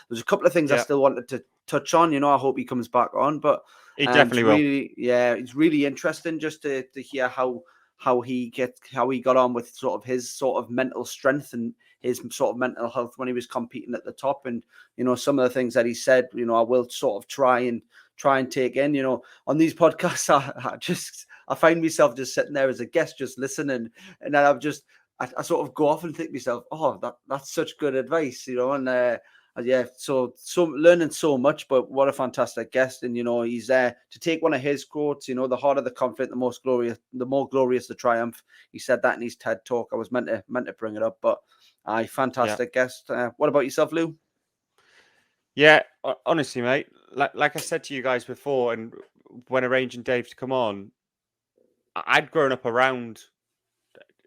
There's a couple of things I still wanted to touch on. I hope he comes back on, but he definitely will. It's really interesting just to hear how he got on with sort of his sort of mental strength and his sort of mental health when he was competing at the top. And, some of the things that he said, I will sort of try and take in, on these podcasts. I find myself just sitting there as a guest, just listening. And then I sort of go off and think to myself, oh, that's such good advice, so learning so much, but what a fantastic guest. And he's there to take one of his quotes, the harder the conflict, the more glorious the triumph. He said that in his TED talk. I was meant to bring it up, but fantastic guest. What about yourself, Lou? Yeah, honestly, mate, like I said to you guys before, and when arranging Dave to come on, I'd grown up around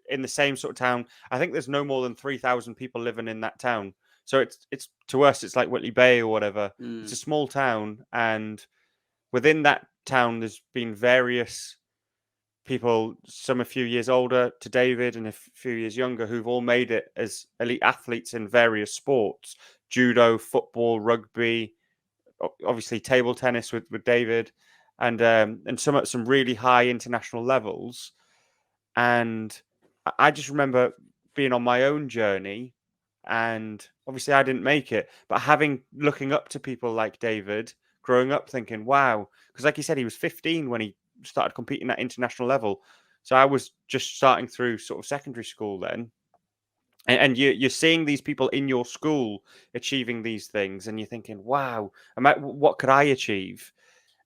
in the same sort of town. I think there's no more than 3,000 people living in that town. So it's to us, it's like Whitley Bay or whatever. It's a small town, and within that town, there's been various people, some a few years older to David and a few years younger, who've all made it as elite athletes in various sports: judo, football, rugby, obviously table tennis with David, and some at some really high international levels. And I just remember being on my own journey. And obviously I didn't make it, but looking up to people like David, growing up thinking, wow, because like he said, he was 15 when he started competing at international level. So I was just starting through sort of secondary school then. And you're seeing these people in your school achieving these things, and you're thinking, wow, what could I achieve?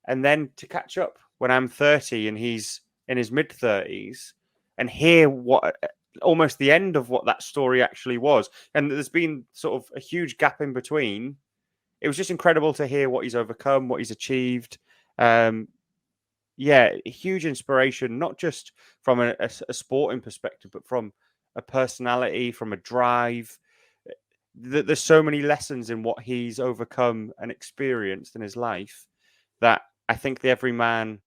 And then to catch up when I'm 30 and he's in his mid 30s and hear what almost the end of what that story actually was. And there's been sort of a huge gap in between. It was just incredible to hear what he's overcome, what he's achieved. Huge inspiration, not just from a sporting perspective, but from a personality, from a drive. There's so many lessons in what he's overcome and experienced in his life that I think the Everyman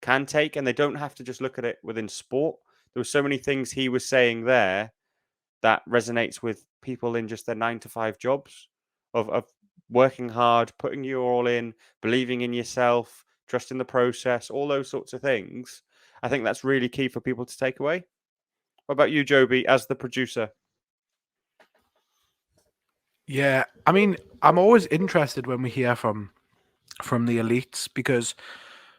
can take, and they don't have to just look at it within sport. There were so many things he was saying there that resonates with people in just their 9-to-5 jobs of working hard, putting you all in, believing in yourself, trusting the process, all those sorts of things. I think that's really key for people to take away. What about you, Joby, as the producer? Yeah, I mean, I'm always interested when we hear from the elites because,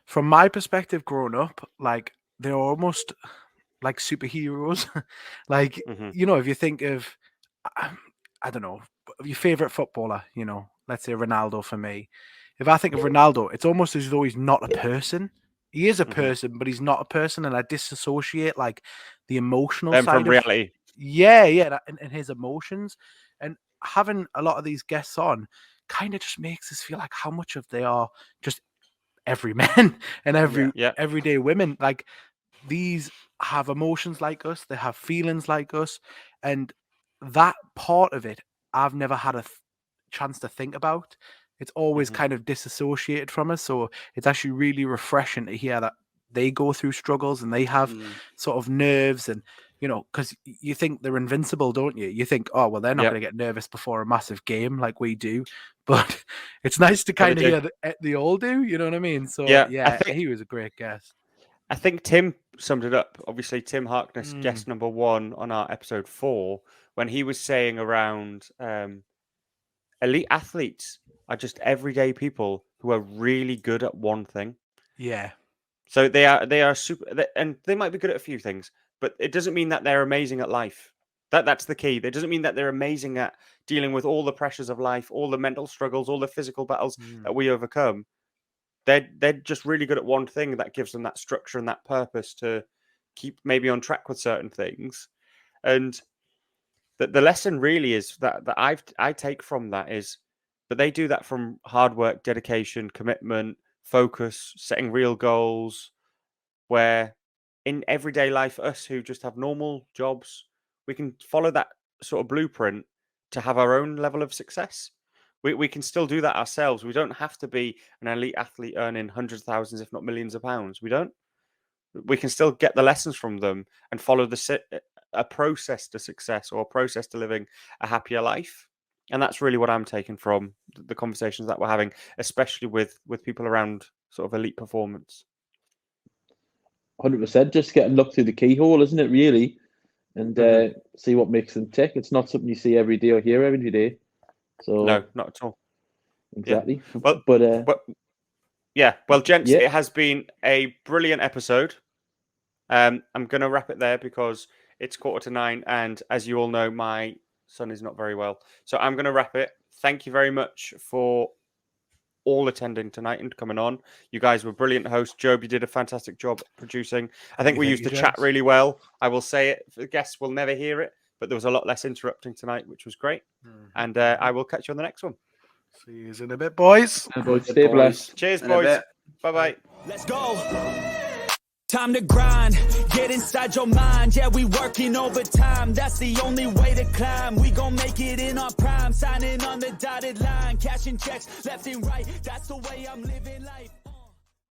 from my perspective, growing up, like they're almost like superheroes. Like Hmm. if you think of, I don't know, your favorite footballer. Let's say Ronaldo for me. If I think of Ronaldo, it's almost as though he's not a person. He is a Hmm. person, but he's not a person, and I disassociate like the emotional Then from side of reality. and his emotions. And having a lot of these guests on kind of just makes us feel like how much of they are just every man and Yeah. everyday women. Like these have emotions like us, they have feelings like us, and that part of it I've never had a chance to think about. It's always Hmm. kind of disassociated from us, so it's actually really refreshing to hear that they go through struggles and they have sort of nerves. And because you think they're invincible, don't you? You think, oh well, they're not Yeah. going to get nervous before a massive game like we do. But it's nice to But they kind of do. hear that they all do, you know what I mean? So Yeah. yeah, he was a great guest. I think Tim summed it up. Obviously, Tim Harkness, Mm. guest number 1 on our episode 4, when he was saying around elite athletes are just everyday people who are really good at one thing. Yeah. So they are super, and they might be good at a few things, but it doesn't mean that they're amazing at life. That's the key. It doesn't mean that they're amazing at dealing with all the pressures of life, all the mental struggles, all the physical battles that we overcome. They're just really good at one thing that gives them that structure and that purpose to keep maybe on track with certain things. And the lesson really is that I take from that is that they do that from hard work, dedication, commitment, focus, setting real goals, where in everyday life, us who just have normal jobs, we can follow that sort of blueprint to have our own level of success. We can still do that ourselves. We don't have to be an elite athlete earning hundreds of thousands, if not millions of pounds. We don't. We can still get the lessons from them and follow a process to success, or a process to living a happier life. And that's really what I'm taking from the conversations that we're having, especially with people around sort of elite performance. 100%. Just get and look through the keyhole, isn't it? Really, and see what makes them tick. It's not something you see every day or hear every day. So No, not at all. Exactly. Yeah. Well, gents, it has been a brilliant episode. I'm going to wrap it there because it's 8:45, and as you all know, my son is not very well. So I'm going to wrap it. Thank you very much for all attending tonight and coming on. You guys were brilliant hosts. Job, you did a fantastic job producing. I think we used the chat really well. I will say it. The guests will never hear it, but there was a lot less interrupting tonight, which was great. And I will catch you on the next one. See you in a bit, boys. Stay blessed. Cheers, boys. Bye-bye. Let's go. Time to grind, get inside your mind. Yeah, we working overtime. That's the only way to climb. We gon' make it in our prime. Signing on the dotted line, cashing checks left and right. That's the way I'm living life.